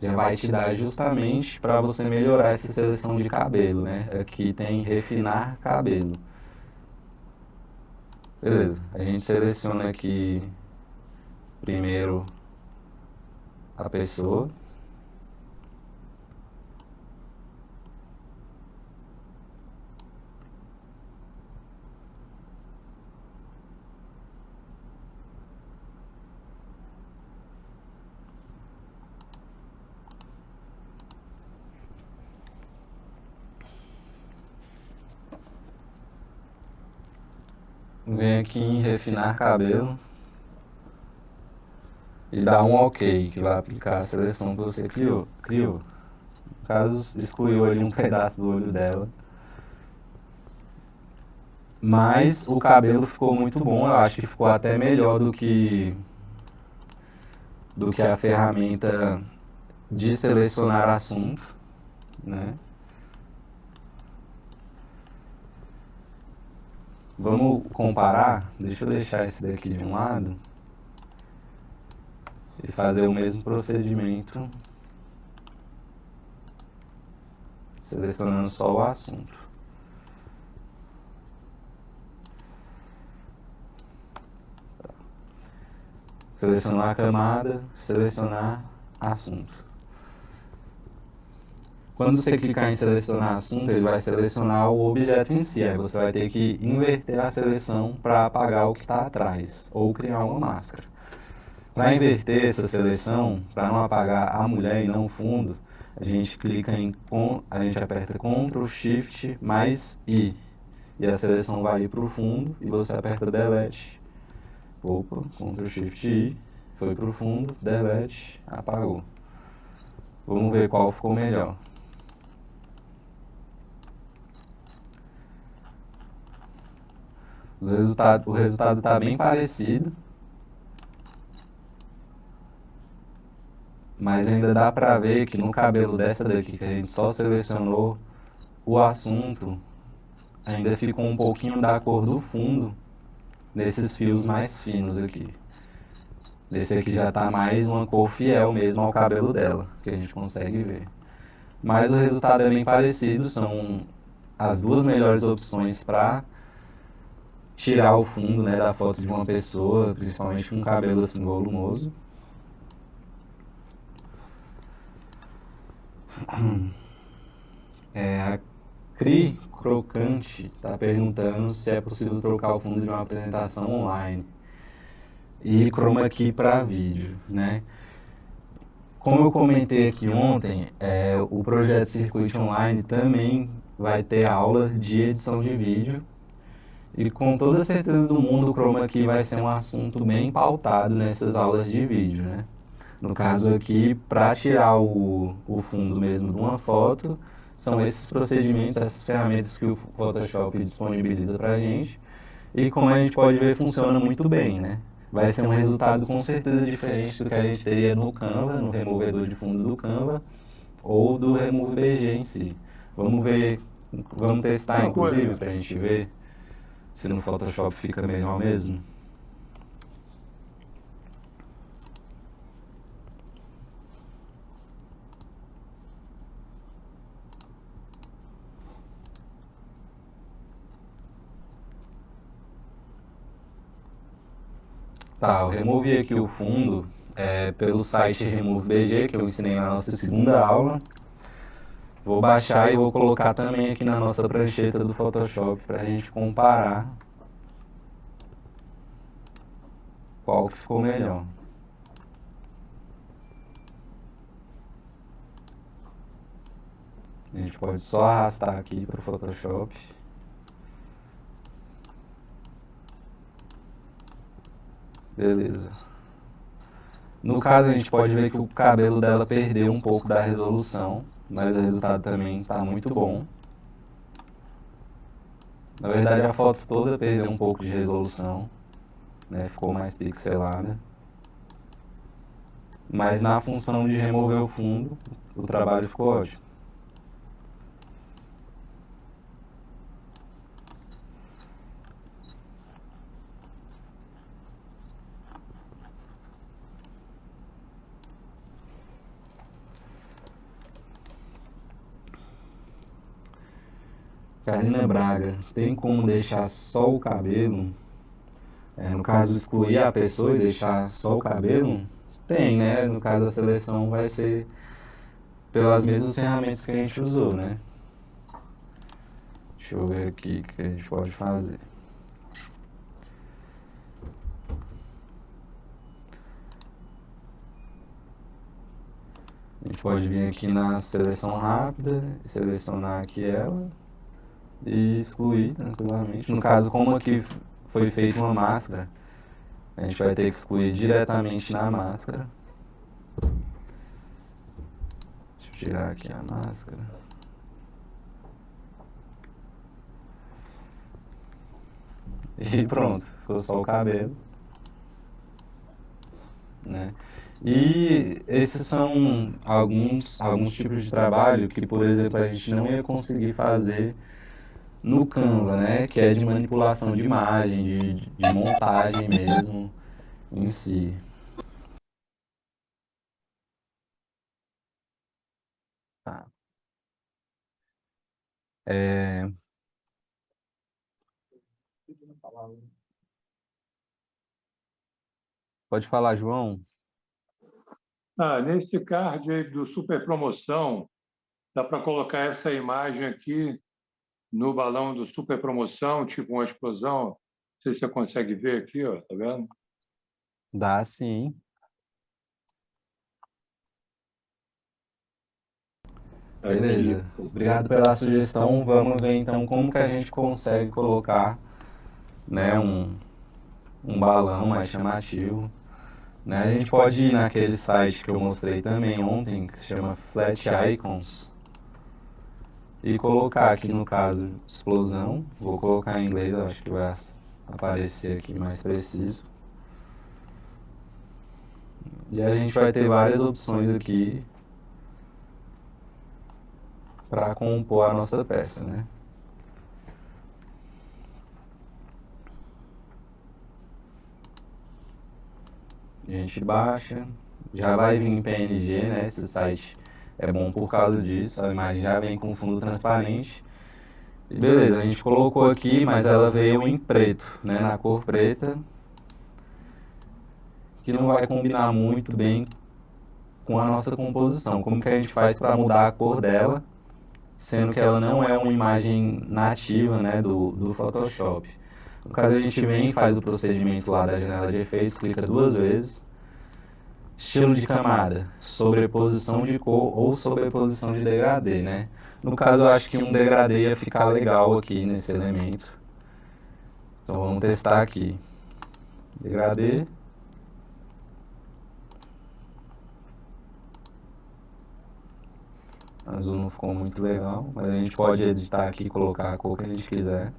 já vai te dar justamente para você melhorar essa seleção de cabelo, né? Aqui tem refinar cabelo. Beleza, a gente seleciona aqui primeiro a pessoa. Vem aqui em refinar cabelo e dá um OK, que vai aplicar a seleção que você criou. No caso, excluiu ali um pedaço do olho dela. Mas o cabelo ficou muito bom, eu acho que ficou até melhor do que a ferramenta de selecionar assunto, né? Vamos comparar? Deixa eu deixar esse daqui de um lado e fazer o mesmo procedimento, selecionando só o assunto. Selecionar a camada, selecionar assunto. Quando você clicar em selecionar assunto, ele vai selecionar o objeto em si. Aí você vai ter que inverter a seleção para apagar o que está atrás, ou criar uma máscara. Para inverter essa seleção, para não apagar a mulher e não o fundo, a gente aperta Ctrl Shift mais I. E a seleção vai ir para o fundo e você aperta Delete. Opa, Ctrl Shift I, foi para o fundo, Delete, apagou. Vamos ver qual ficou melhor. O resultado está bem parecido, mas ainda dá para ver que no cabelo dessa daqui, que a gente só selecionou o assunto, ainda ficou um pouquinho da cor do fundo nesses fios mais finos aqui. Esse aqui já está mais uma cor fiel mesmo ao cabelo dela, que a gente consegue ver. Mas o resultado é bem parecido, são as duas melhores opções para tirar o fundo, né, da foto de uma pessoa, principalmente com um cabelo assim volumoso. A Cri Crocante está perguntando se é possível trocar o fundo de uma apresentação online e chroma key para vídeo, né? Como eu comentei aqui ontem, o projeto Circuit Online também vai ter aula de edição de vídeo. E com toda certeza do mundo, o chroma key vai ser um assunto bem pautado nessas aulas de vídeo, né? No caso aqui, para tirar o fundo mesmo de uma foto, são esses procedimentos, essas ferramentas que o Photoshop disponibiliza para a gente. E como a gente pode ver, funciona muito bem, né? Vai ser um resultado com certeza diferente do que a gente teria no Canva, no removedor de fundo do Canva, ou do Remove BG em si. Vamos ver, vamos testar inclusive para a gente ver se no Photoshop fica melhor mesmo. Tá, eu removi aqui o fundo pelo site Remove BG, que eu ensinei na nossa segunda aula. Vou baixar e vou colocar também aqui na nossa prancheta do Photoshop para a gente comparar qual que ficou melhor. A gente pode só arrastar aqui para o Photoshop. Beleza. No caso, a gente pode ver que o cabelo dela perdeu um pouco da resolução, mas o resultado também está muito bom. Na verdade, a foto toda perdeu um pouco de resolução, né? Ficou mais pixelada. Mas na função de remover o fundo, o trabalho ficou ótimo. Karina Braga, tem como deixar só o cabelo? No caso, excluir a pessoa e deixar só o cabelo? Tem, né? No caso, a seleção vai ser pelas mesmas ferramentas que a gente usou, né? Deixa eu ver aqui o que a gente pode fazer. A gente pode vir aqui na seleção rápida, selecionar aqui ela e excluir tranquilamente. No caso, como aqui foi feita uma máscara, a gente vai ter que excluir diretamente na máscara. Deixa eu tirar aqui a máscara. E pronto, ficou só o cabelo, né? E esses são alguns tipos de trabalho que, por exemplo, a gente não ia conseguir fazer no Canva, né? Que é de manipulação de imagem, de montagem mesmo em si. Tá. Pode falar, João? Nesse card aí do Super Promoção, dá para colocar essa imagem aqui no balão do Super Promoção, tipo uma explosão. Não sei se você consegue ver aqui, ó, tá vendo? Dá sim. Beleza. Obrigado pela sugestão. Vamos ver então como que a gente consegue colocar, né, um balão mais chamativo. Né? A gente pode ir naquele site que eu mostrei também ontem, que se chama Flat Icons, e colocar aqui no caso explosão. Vou colocar em inglês, acho que vai aparecer aqui mais preciso. E a gente vai ter várias opções aqui para compor a nossa peça, né? A gente baixa, já vai vir em PNG, né? Esse site é bom por causa disso, a imagem já vem com fundo transparente. E beleza, a gente colocou aqui, mas ela veio em preto, né? Na cor preta, que não vai combinar muito bem com a nossa composição. Como que a gente faz para mudar a cor dela, sendo que ela não é uma imagem nativa, né, do Photoshop. No caso, a gente vem e faz o procedimento lá da janela de efeitos, clica 2 vezes. Estilo de camada, sobreposição de cor ou sobreposição de degradê, né? No caso, eu acho que um degradê ia ficar legal aqui nesse elemento. Então, vamos testar aqui. Degradê. Azul não ficou muito legal, mas a gente pode editar aqui e colocar a cor que a gente quiser.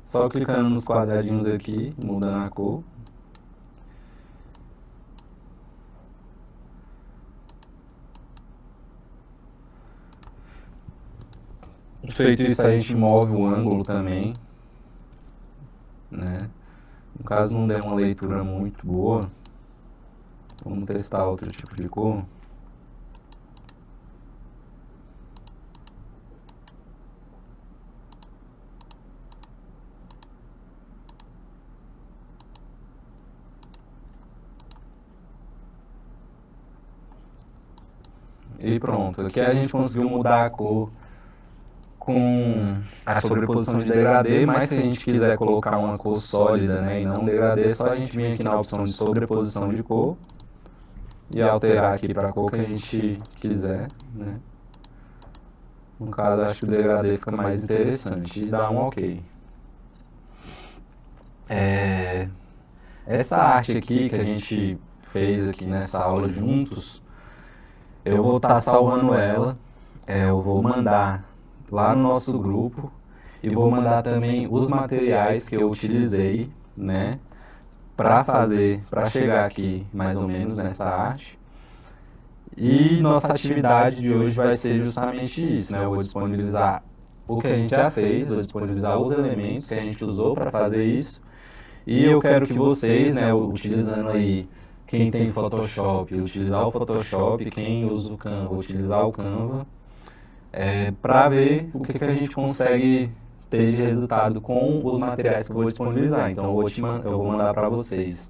Só clicando nos quadradinhos aqui, mudando a cor. Feito isso, a gente move o ângulo também, né? No caso não der uma leitura muito boa, vamos testar outro tipo de cor. E pronto, aqui a gente conseguiu mudar a cor com a sobreposição de degradê, mas se a gente quiser colocar uma cor sólida, né, e não degradê, é só a gente vir aqui na opção de sobreposição de cor e alterar aqui para a cor que a gente quiser, né. No caso, acho que o degradê fica mais interessante e dá um ok. Essa arte aqui que a gente fez aqui nessa aula juntos, eu vou estar salvando ela, eu vou mandar lá no nosso grupo e vou mandar também os materiais que eu utilizei, né, para chegar aqui mais ou menos nessa arte. E nossa atividade de hoje vai ser justamente isso, né? Eu vou disponibilizar o que a gente já fez, vou disponibilizar os elementos que a gente usou para fazer isso. E eu quero que vocês, né, utilizando aí, quem tem Photoshop, utilizar o Photoshop, quem usa o Canva, utilizar o Canva, para ver o que a gente consegue ter de resultado com os materiais que eu vou disponibilizar. Então eu vou mandar para vocês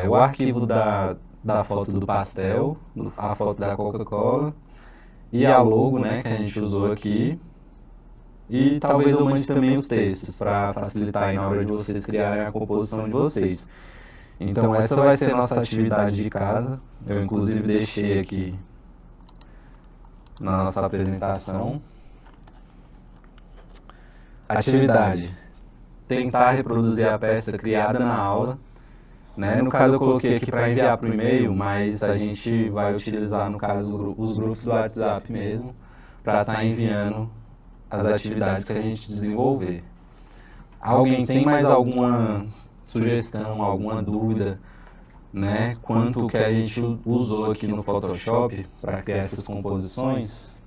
o arquivo da foto do pastel, a foto da Coca-Cola e a logo, né, que a gente usou aqui. E talvez eu mande também os textos para facilitar aí na hora de vocês criarem a composição de vocês. Então essa vai ser a nossa atividade de casa. Eu inclusive deixei aqui na nossa apresentação. Atividade: tentar reproduzir a peça criada na aula. Né? No caso eu coloquei aqui para enviar para o e-mail, mas a gente vai utilizar, no caso, os grupos do WhatsApp mesmo, para estar enviando as atividades que a gente desenvolver. Alguém tem mais alguma sugestão, alguma dúvida, né, quanto o que a gente usou aqui no Photoshop para criar essas composições?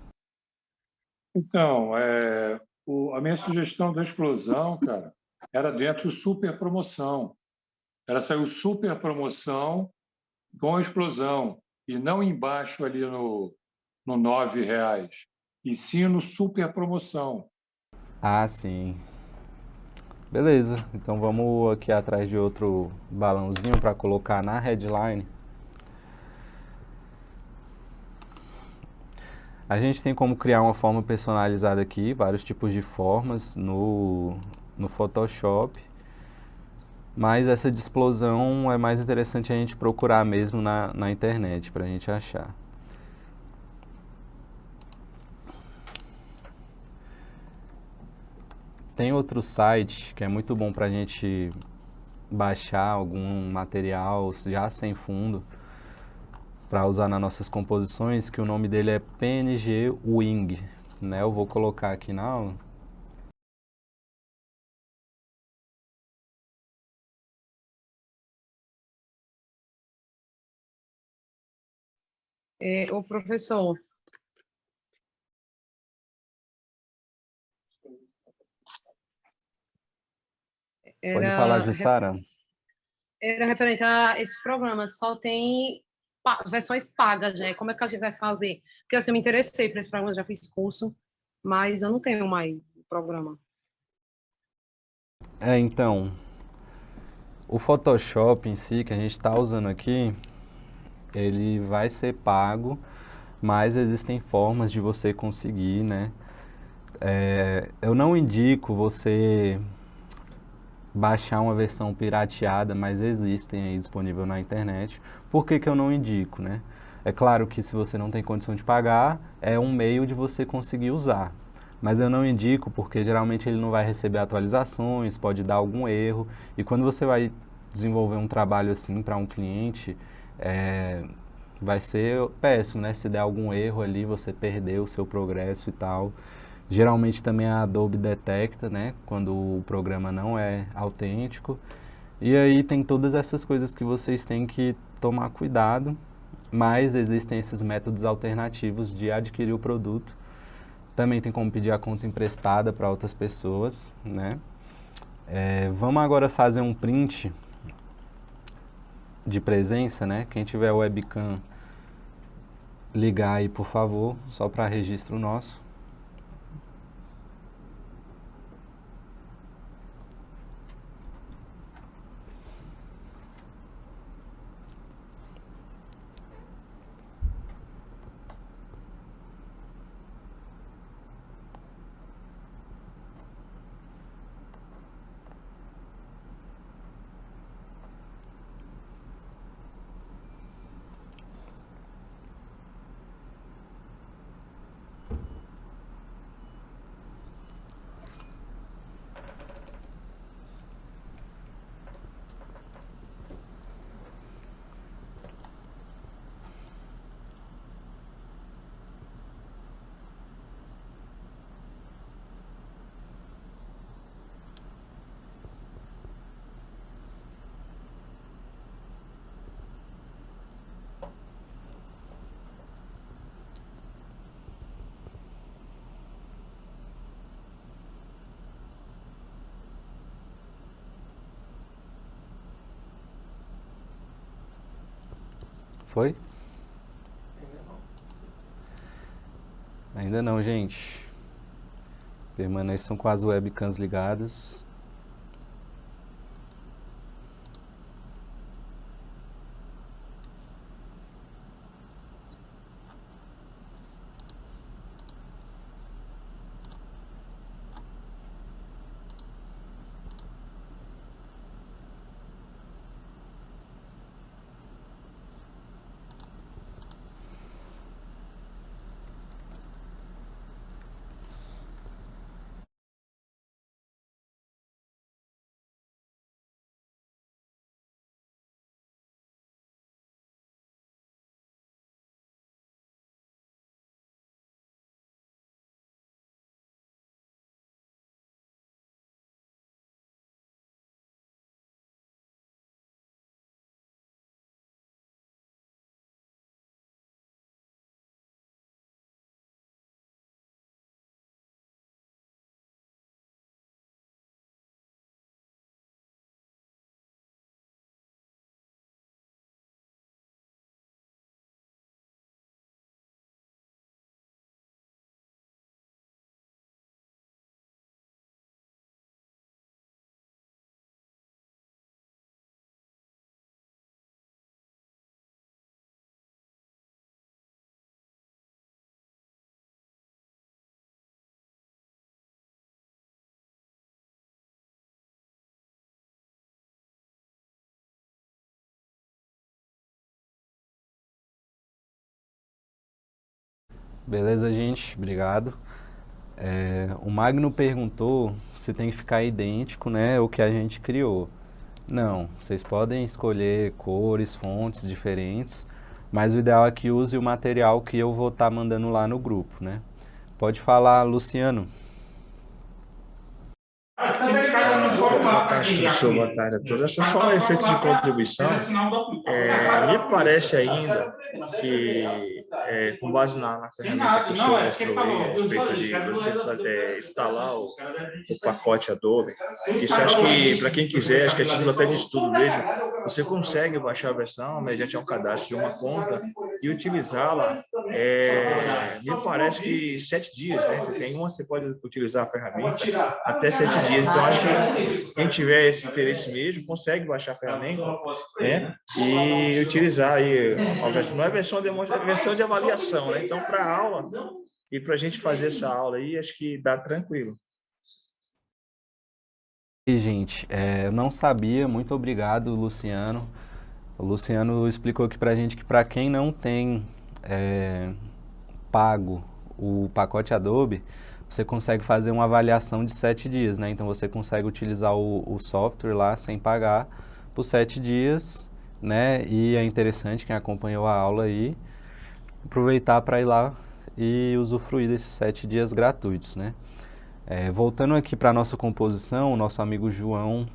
Então, a minha sugestão da explosão, cara, era dentro do super promoção. Ela saiu super promoção com explosão, e não embaixo ali no R$ 9, e sim no super promoção. Ah, sim. Beleza, então vamos aqui atrás de outro balãozinho para colocar na headline. A gente tem como criar uma forma personalizada aqui, vários tipos de formas no Photoshop. Mas essa de explosão é mais interessante a gente procurar mesmo na internet para a gente achar. Tem outro site que é muito bom para a gente baixar algum material já sem fundo para usar nas nossas composições, que o nome dele é PNG Wing, né? Eu vou colocar aqui na aula. O professor, Pode falar, Jussara. era referente a esses programas, só tem versões pagas, né? Como é que a gente vai fazer? Porque assim, eu me interessei por esse programa, já fiz curso, mas eu não tenho mais o programa. Então, o Photoshop em si, que a gente está usando aqui, ele vai ser pago, mas existem formas de você conseguir, né? Eu não indico você baixar uma versão pirateada, mas existem aí disponível na internet. Por que que eu não indico, né? É claro que se você não tem condição de pagar, é um meio de você conseguir usar. Mas eu não indico porque geralmente ele não vai receber atualizações, pode dar algum erro. E quando você vai desenvolver um trabalho assim para um cliente, vai ser péssimo, né? Se der algum erro ali, você perdeu o seu progresso e tal. Geralmente também a Adobe detecta, né, quando o programa não é autêntico. E aí tem todas essas coisas que vocês têm que tomar cuidado, mas existem esses métodos alternativos de adquirir o produto. Também tem como pedir a conta emprestada para outras pessoas, né? Vamos agora fazer um print de presença, né? Quem tiver webcam, ligar aí, por favor, só para registro nosso. Foi? Ainda não, gente. Permaneçam com as webcams ligadas. Beleza, gente? Obrigado. O Magno perguntou se tem que ficar idêntico, né, o que a gente criou. Não, vocês podem escolher cores, fontes diferentes, mas o ideal é que use o material que eu vou estar mandando lá no grupo, né? Pode falar, Luciano. Boa tarde, professor. Boa tarde a todos. Acho que só efeitos de contribuição. Me parece ainda que, com base na ferramenta que o senhor mostrou aí, a respeito de você instalar o pacote Adobe, isso acho que, para quem quiser, acho que é título até de estudo mesmo, você consegue baixar a versão mediante um cadastro de uma conta e utilizá-la, me parece que 7 dias, né? Você tem uma, você pode utilizar a ferramenta até 7 dias. Então, acho que quem tiver esse interesse mesmo, consegue baixar a ferramenta, né? E utilizar aí a versão. Não é versão de demonstração, é versão de avaliação, né? Então, para a aula e para a gente fazer essa aula aí, acho que dá tranquilo. E, gente, eu não sabia, muito obrigado, Luciano. O Luciano explicou aqui pra gente que para quem não tem pago o pacote Adobe, você consegue fazer uma avaliação de 7 dias, né? Então você consegue utilizar o software lá sem pagar por 7 dias, né? E é interessante, quem acompanhou a aula aí, aproveitar para ir lá e usufruir desses 7 dias gratuitos, né? Voltando aqui para a nossa composição, o nosso amigo João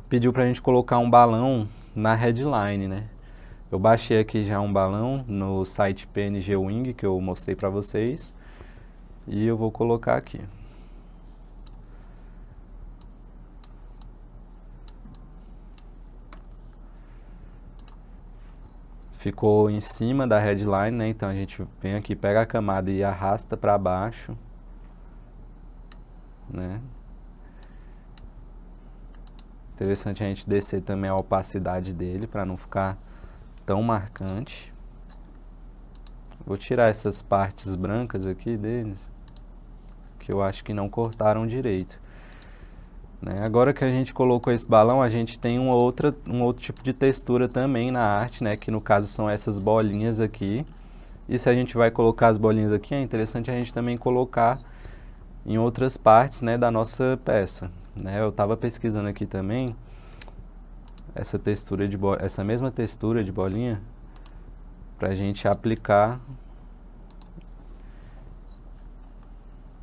pediu para a gente colocar um balão na headline, né? Eu baixei aqui já um balão no site PNG Wing, que eu mostrei para vocês, e eu vou colocar aqui. Ficou em cima da headline, né? Então a gente vem aqui, pega a camada e arrasta para baixo, né? Interessante a gente descer também a opacidade dele para não ficar tão marcante. Vou tirar essas partes brancas aqui deles, que eu acho que não cortaram direito, né? Agora que a gente colocou esse balão, a gente tem um outro tipo de textura também na arte, né? Que no caso são essas bolinhas aqui. E se a gente vai colocar as bolinhas aqui, é interessante a gente também colocar em outras partes, né, da nossa peça, né? Eu estava pesquisando aqui também essa mesma textura de bolinha para a gente aplicar,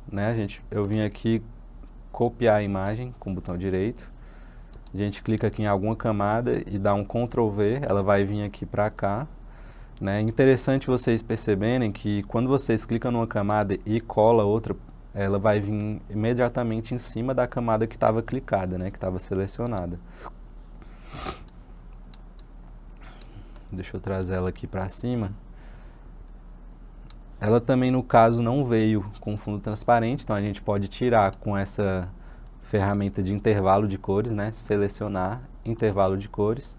né? Eu vim aqui copiar a imagem com o botão direito, a gente clica aqui em alguma camada e dá um Ctrl V, ela vai vir aqui para cá, né? Interessante vocês perceberem que quando vocês clicam numa camada e cola outra, ela vai vir imediatamente em cima da camada que estava clicada, né? Que estava selecionada. Deixa eu trazer ela aqui para cima. Ela também, no caso, não veio com fundo transparente, então a gente pode tirar com essa ferramenta de intervalo de cores, né? Selecionar intervalo de cores,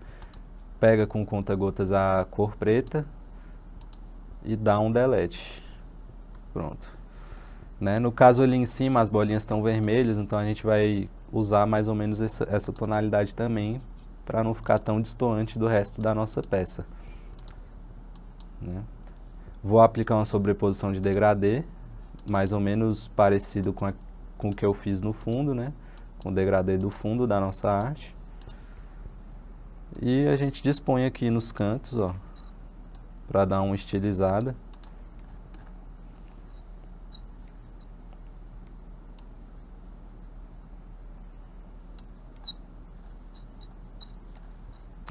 pega com conta-gotas a cor preta e dá um delete. Pronto. Né? No caso ali em cima as bolinhas estão vermelhas, então a gente vai usar mais ou menos essa tonalidade também, para não ficar tão destoante do resto da nossa peça, né? Vou aplicar uma sobreposição de degradê, mais ou menos parecido com o que eu fiz no fundo, né? Com o degradê do fundo da nossa arte. E a gente dispõe aqui nos cantos, ó, para dar uma estilizada.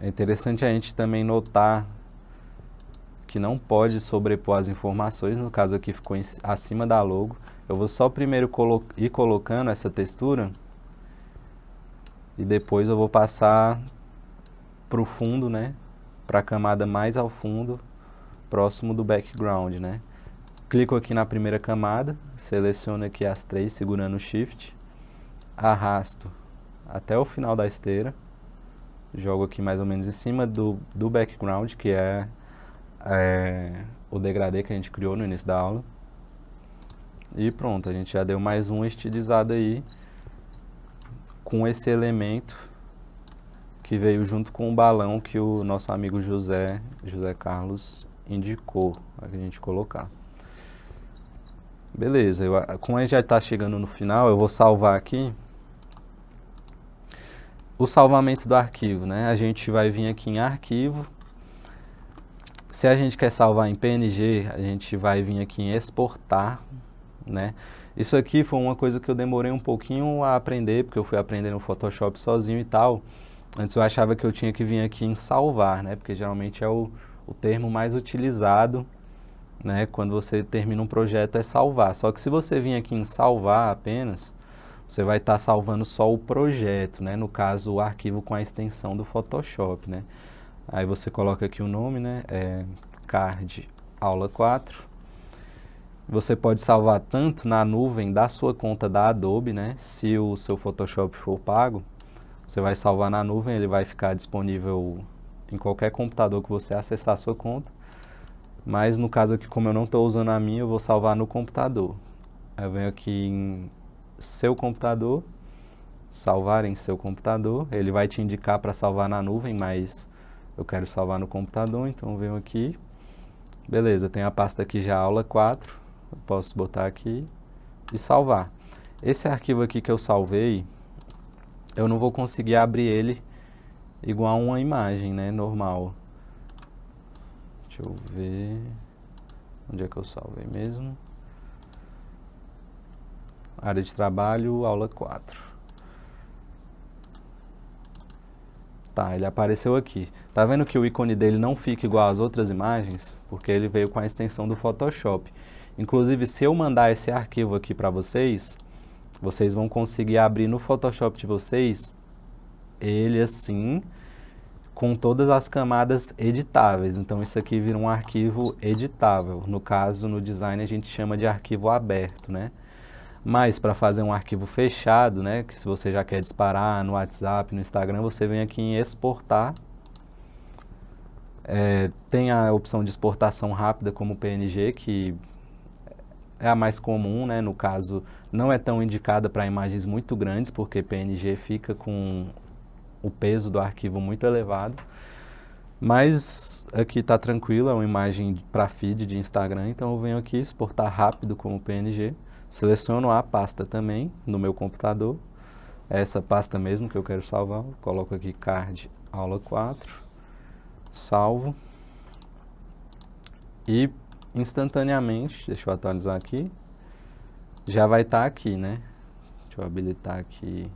É interessante a gente também notar que não pode sobrepor as informações, no caso aqui ficou acima da logo. Eu vou só primeiro ir colocando essa textura e depois eu vou passar para o fundo, né? Para a camada mais ao fundo, próximo do background, né? Clico aqui na primeira camada, seleciono aqui as 3 segurando o Shift, arrasto até o final da esteira, jogo aqui mais ou menos em cima do background, que é o degradê que a gente criou no início da aula. E pronto, a gente já deu mais uma estilizada aí com esse elemento que veio junto com o balão que o nosso amigo José Carlos indicou a gente colocar. Beleza, como a gente já está chegando no final, eu vou salvar aqui o salvamento do arquivo, né? A gente vai vir aqui em arquivo. Se a gente quer salvar em PNG, a gente vai vir aqui em exportar, né? Isso aqui foi uma coisa que eu demorei um pouquinho a aprender, porque eu fui aprender no Photoshop sozinho e tal. Antes eu achava que eu tinha que vir aqui em salvar, né? Porque geralmente é o termo mais utilizado, né? Quando você termina um projeto é salvar. Só que se você vir aqui em salvar apenas, você vai estar salvando só o projeto, né? No caso, o arquivo com a extensão do Photoshop, né? Aí você coloca aqui o nome, né? Card aula 4. Você pode salvar tanto na nuvem da sua conta da Adobe, né? Se o seu Photoshop for pago, você vai salvar na nuvem, ele vai ficar disponível em qualquer computador que você acessar a sua conta. Mas no caso aqui, como eu não estou usando a minha, eu vou salvar no computador. Aí eu venho aqui em seu computador, salvar em seu computador. Ele vai te indicar para salvar na nuvem, mas eu quero salvar no computador, então eu venho aqui. Beleza, tem a pasta aqui já aula 4. Eu posso botar aqui e salvar. Esse arquivo aqui que eu salvei, eu não vou conseguir abrir ele igual a uma imagem, né, normal. Deixa eu ver onde é que eu salvei mesmo. Área de trabalho, aula 4. Tá, ele apareceu aqui. Tá vendo que o ícone dele não fica igual às outras imagens? Porque ele veio com a extensão do Photoshop. Inclusive, se eu mandar esse arquivo aqui para vocês, vocês vão conseguir abrir no Photoshop de vocês ele assim, com todas as camadas editáveis. Então, isso aqui vira um arquivo editável. No caso, no design, a gente chama de arquivo aberto, né? Mas, para fazer um arquivo fechado, né, que se você já quer disparar no WhatsApp, no Instagram, você vem aqui em exportar. Tem a opção de exportação rápida como PNG, que é a mais comum, né? No caso, não é tão indicada para imagens muito grandes, porque PNG fica com o peso do arquivo muito elevado. Mas aqui está tranquilo, é uma imagem para feed de Instagram, então eu venho aqui exportar rápido como PNG. Seleciono a pasta também no meu computador. É essa pasta mesmo que eu quero salvar. Coloco aqui card aula 4. Salvo. E instantaneamente, deixa eu atualizar aqui, já vai estar aqui, né? Deixa eu habilitar aqui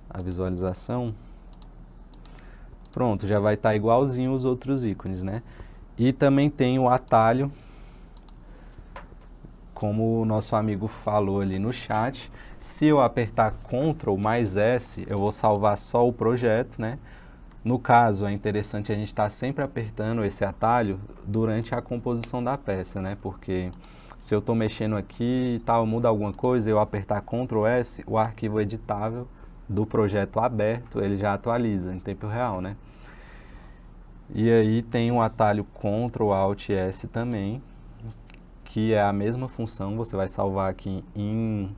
a visualização. Pronto, já vai estar igualzinho os outros ícones, né? E também tem o atalho, como o nosso amigo falou ali no chat. Se eu apertar Ctrl mais S, eu vou salvar só o projeto, né? No caso, é interessante a gente estar sempre apertando esse atalho durante a composição da peça, né? Porque se eu estou mexendo aqui e tal, muda alguma coisa, eu apertar Ctrl S, o arquivo editável do projeto aberto, ele já atualiza em tempo real, né? E aí tem o atalho Ctrl Alt S também, que é a mesma função, você vai salvar aqui em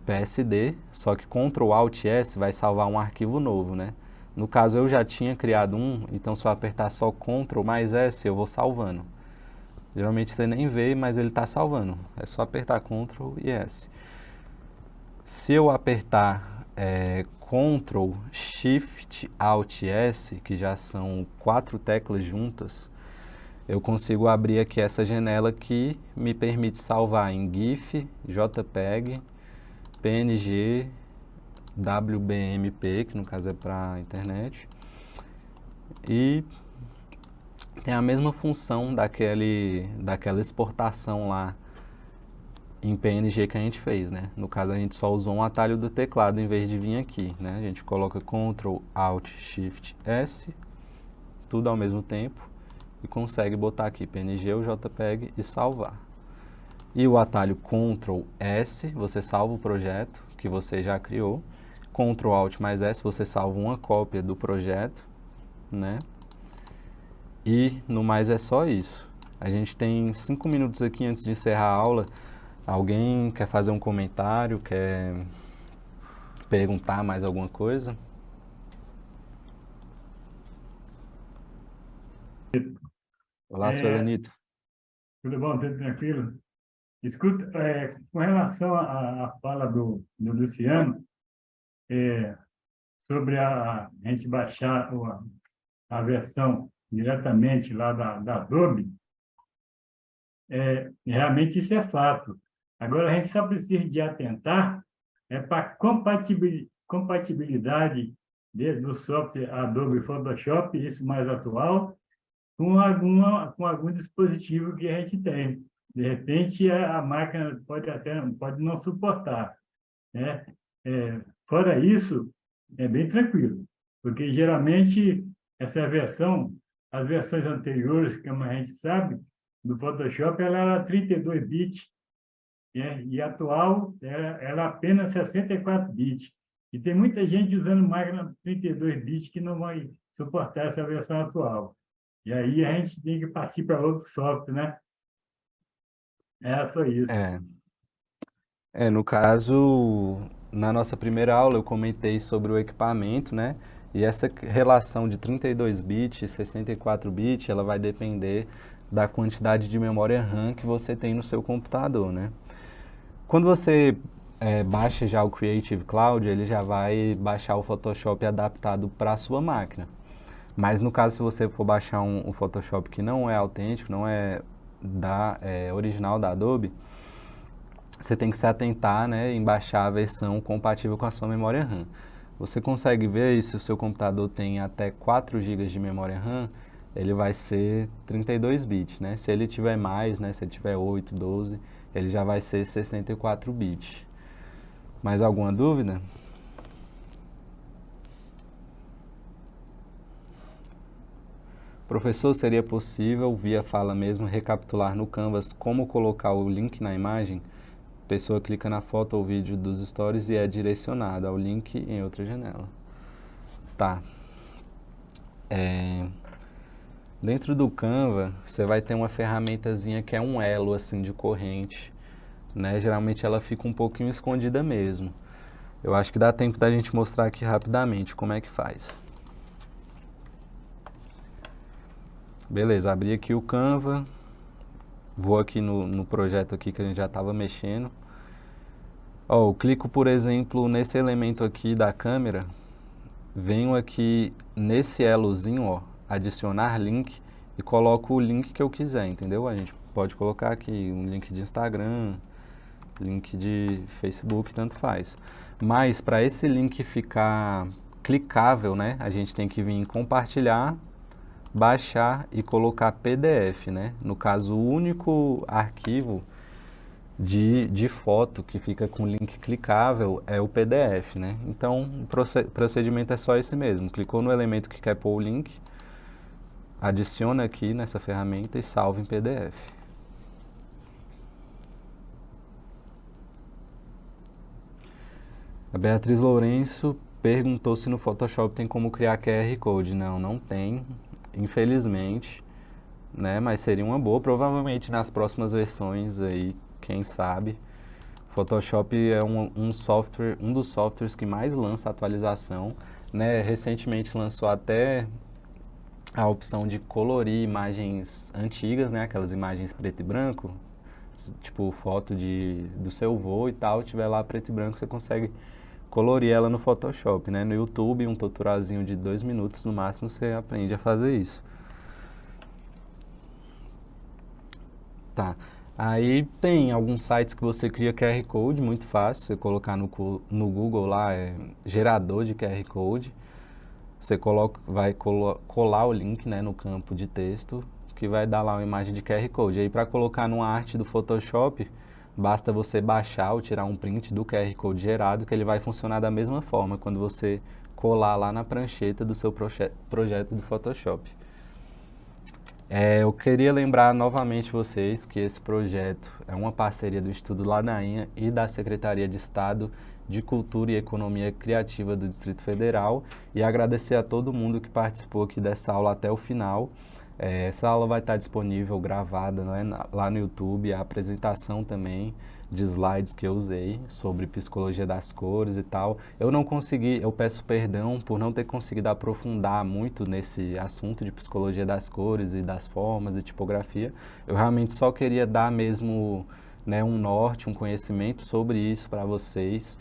PSD, só que Ctrl Alt S vai salvar um arquivo novo, né? No caso, eu já tinha criado um, então se eu apertar só Ctrl mais S, eu vou salvando. Geralmente você nem vê, mas ele está salvando. É só apertar Ctrl e S. Se eu apertar Ctrl Shift Alt S, que já são 4 teclas juntas, eu consigo abrir aqui essa janela que me permite salvar em GIF, JPEG, PNG, WBMP, que no caso é para internet. E tem a mesma função daquela exportação lá em PNG que a gente fez, né? No caso, a gente só usou um atalho do teclado em vez de vir aqui, né? A gente coloca Ctrl Alt Shift S, tudo ao mesmo tempo, e consegue botar aqui PNG ou JPEG e salvar. E o atalho Ctrl S, você salva o projeto que você já criou. Ctrl Alt mais S, você salva uma cópia do projeto, né? E no mais é só isso. A gente tem 5 minutos aqui antes de encerrar a aula. Alguém quer fazer um comentário, quer perguntar mais alguma coisa? Olá, Suelenito. Tudo bom? Tudo tranquilo? Escuta, com relação à fala do Luciano, é, sobre a gente baixar a versão diretamente lá da Adobe, realmente isso é fato. Agora, a gente só precisa de atentar para a compatibilidade do software Adobe Photoshop, isso mais atual, com algum dispositivo que a gente tem. De repente, a máquina pode não suportar, né? Fora isso, é bem tranquilo, porque geralmente as versões anteriores, como a gente sabe, do Photoshop, ela era 32 bits, né? E a atual, ela é apenas 64 bits. E tem muita gente usando máquina 32 bits que não vai suportar essa versão atual. E aí a gente tem que partir para outro software, né? É só isso. No caso, na nossa primeira aula eu comentei sobre o equipamento, né? E essa relação de 32 bits e 64 bits, ela vai depender da quantidade de memória RAM que você tem no seu computador, né? Quando você baixa já o Creative Cloud, ele já vai baixar o Photoshop adaptado para a sua máquina. Mas no caso, se você for baixar um Photoshop que não é autêntico, não é original da Adobe, você tem que se atentar, né, em baixar a versão compatível com a sua memória RAM. Você consegue ver se o seu computador tem até 4 GB de memória RAM, ele vai ser 32 bits, né? Se ele tiver mais, né, se ele tiver 8, 12, ele já vai ser 64 bits. Mais alguma dúvida? Professor, seria possível, via fala mesmo, recapitular no Canvas como colocar o link na imagem? A pessoa clica na foto ou vídeo dos stories e é direcionada ao link em outra janela. Tá. Dentro do Canva, você vai ter uma ferramentazinha que é um elo assim de corrente, né? Geralmente ela fica um pouquinho escondida mesmo. Eu acho que dá tempo da gente mostrar aqui rapidamente como é que faz. Beleza, abri aqui o Canva, vou aqui no projeto aqui que a gente já estava mexendo. Eu clico, por exemplo, nesse elemento aqui da câmera, venho aqui nesse elozinho, adicionar link, e coloco o link que eu quiser, entendeu? A gente pode colocar aqui um link de Instagram, link de Facebook, tanto faz. Mas para esse link ficar clicável, né, a gente tem que vir em compartilhar, baixar e colocar PDF, né? No caso, o único arquivo de foto que fica com link clicável é o PDF, né? Então, o procedimento é só esse mesmo. Clicou no elemento que quer pôr o link, adiciona aqui nessa ferramenta e salva em PDF. A Beatriz Lourenço perguntou se no Photoshop tem como criar QR Code. Não, não tem, infelizmente, né? Mas seria uma boa, provavelmente nas próximas versões aí, quem sabe. Photoshop é um dos softwares que mais lança atualização, né? Recentemente lançou até a opção de colorir imagens antigas, né? Aquelas imagens preto e branco, tipo foto do seu voo e tal, tiver lá preto e branco, você consegue colorir ela no Photoshop, né? No YouTube, um tutorialzinho de 2 minutos no máximo, você aprende a fazer isso. Tá. Aí tem alguns sites que você cria QR Code, muito fácil, você colocar no Google lá, gerador de QR Code, você vai colar o link, né, no campo de texto, que vai dar lá uma imagem de QR Code. Aí para colocar numa arte do Photoshop, basta você baixar ou tirar um print do QR Code gerado, que ele vai funcionar da mesma forma quando você colar lá na prancheta do seu projeto do Photoshop. Eu queria lembrar novamente vocês que esse projeto é uma parceria do Instituto Ladainha e da Secretaria de Estado de Cultura e Economia Criativa do Distrito Federal, e agradecer a todo mundo que participou aqui dessa aula até o final. Essa aula vai estar disponível gravada, né, lá no YouTube, a apresentação também de slides que eu usei sobre psicologia das cores e tal. Eu peço perdão por não ter conseguido aprofundar muito nesse assunto de psicologia das cores e das formas e tipografia. Eu realmente só queria dar mesmo né, um norte, um conhecimento sobre isso para vocês,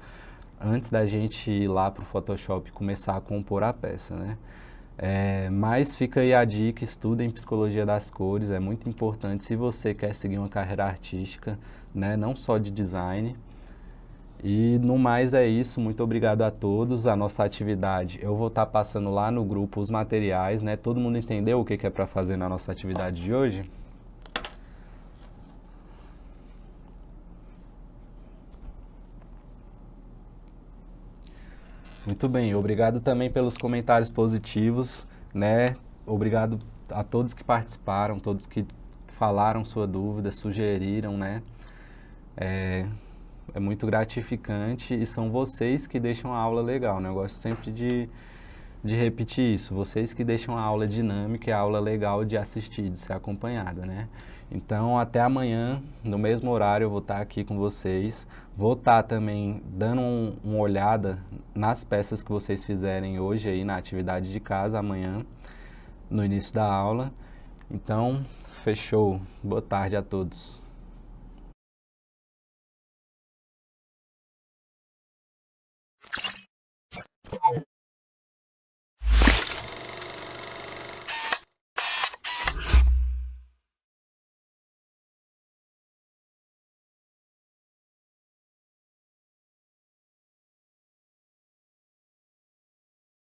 antes da gente ir lá para o Photoshop e começar a compor a peça, né? Mas fica aí a dica, estudem Psicologia das Cores, é muito importante se você quer seguir uma carreira artística, né, não só de design. E no mais é isso, muito obrigado a todos. A nossa atividade, eu vou estar passando lá no grupo os materiais, né? Todo mundo entendeu o que é para fazer na nossa atividade de hoje? Muito bem, obrigado também pelos comentários positivos, né? Obrigado a todos que participaram, todos que falaram sua dúvida, sugeriram, né? É muito gratificante e são vocês que deixam a aula legal, né? Eu gosto sempre de repetir isso, vocês que deixam a aula dinâmica e a aula legal de assistir, de ser acompanhada, né? Então, até amanhã, no mesmo horário, eu vou estar aqui com vocês. Vou estar também dando uma olhada nas peças que vocês fizerem hoje aí na atividade de casa, amanhã, no início da aula. Então, fechou. Boa tarde a todos.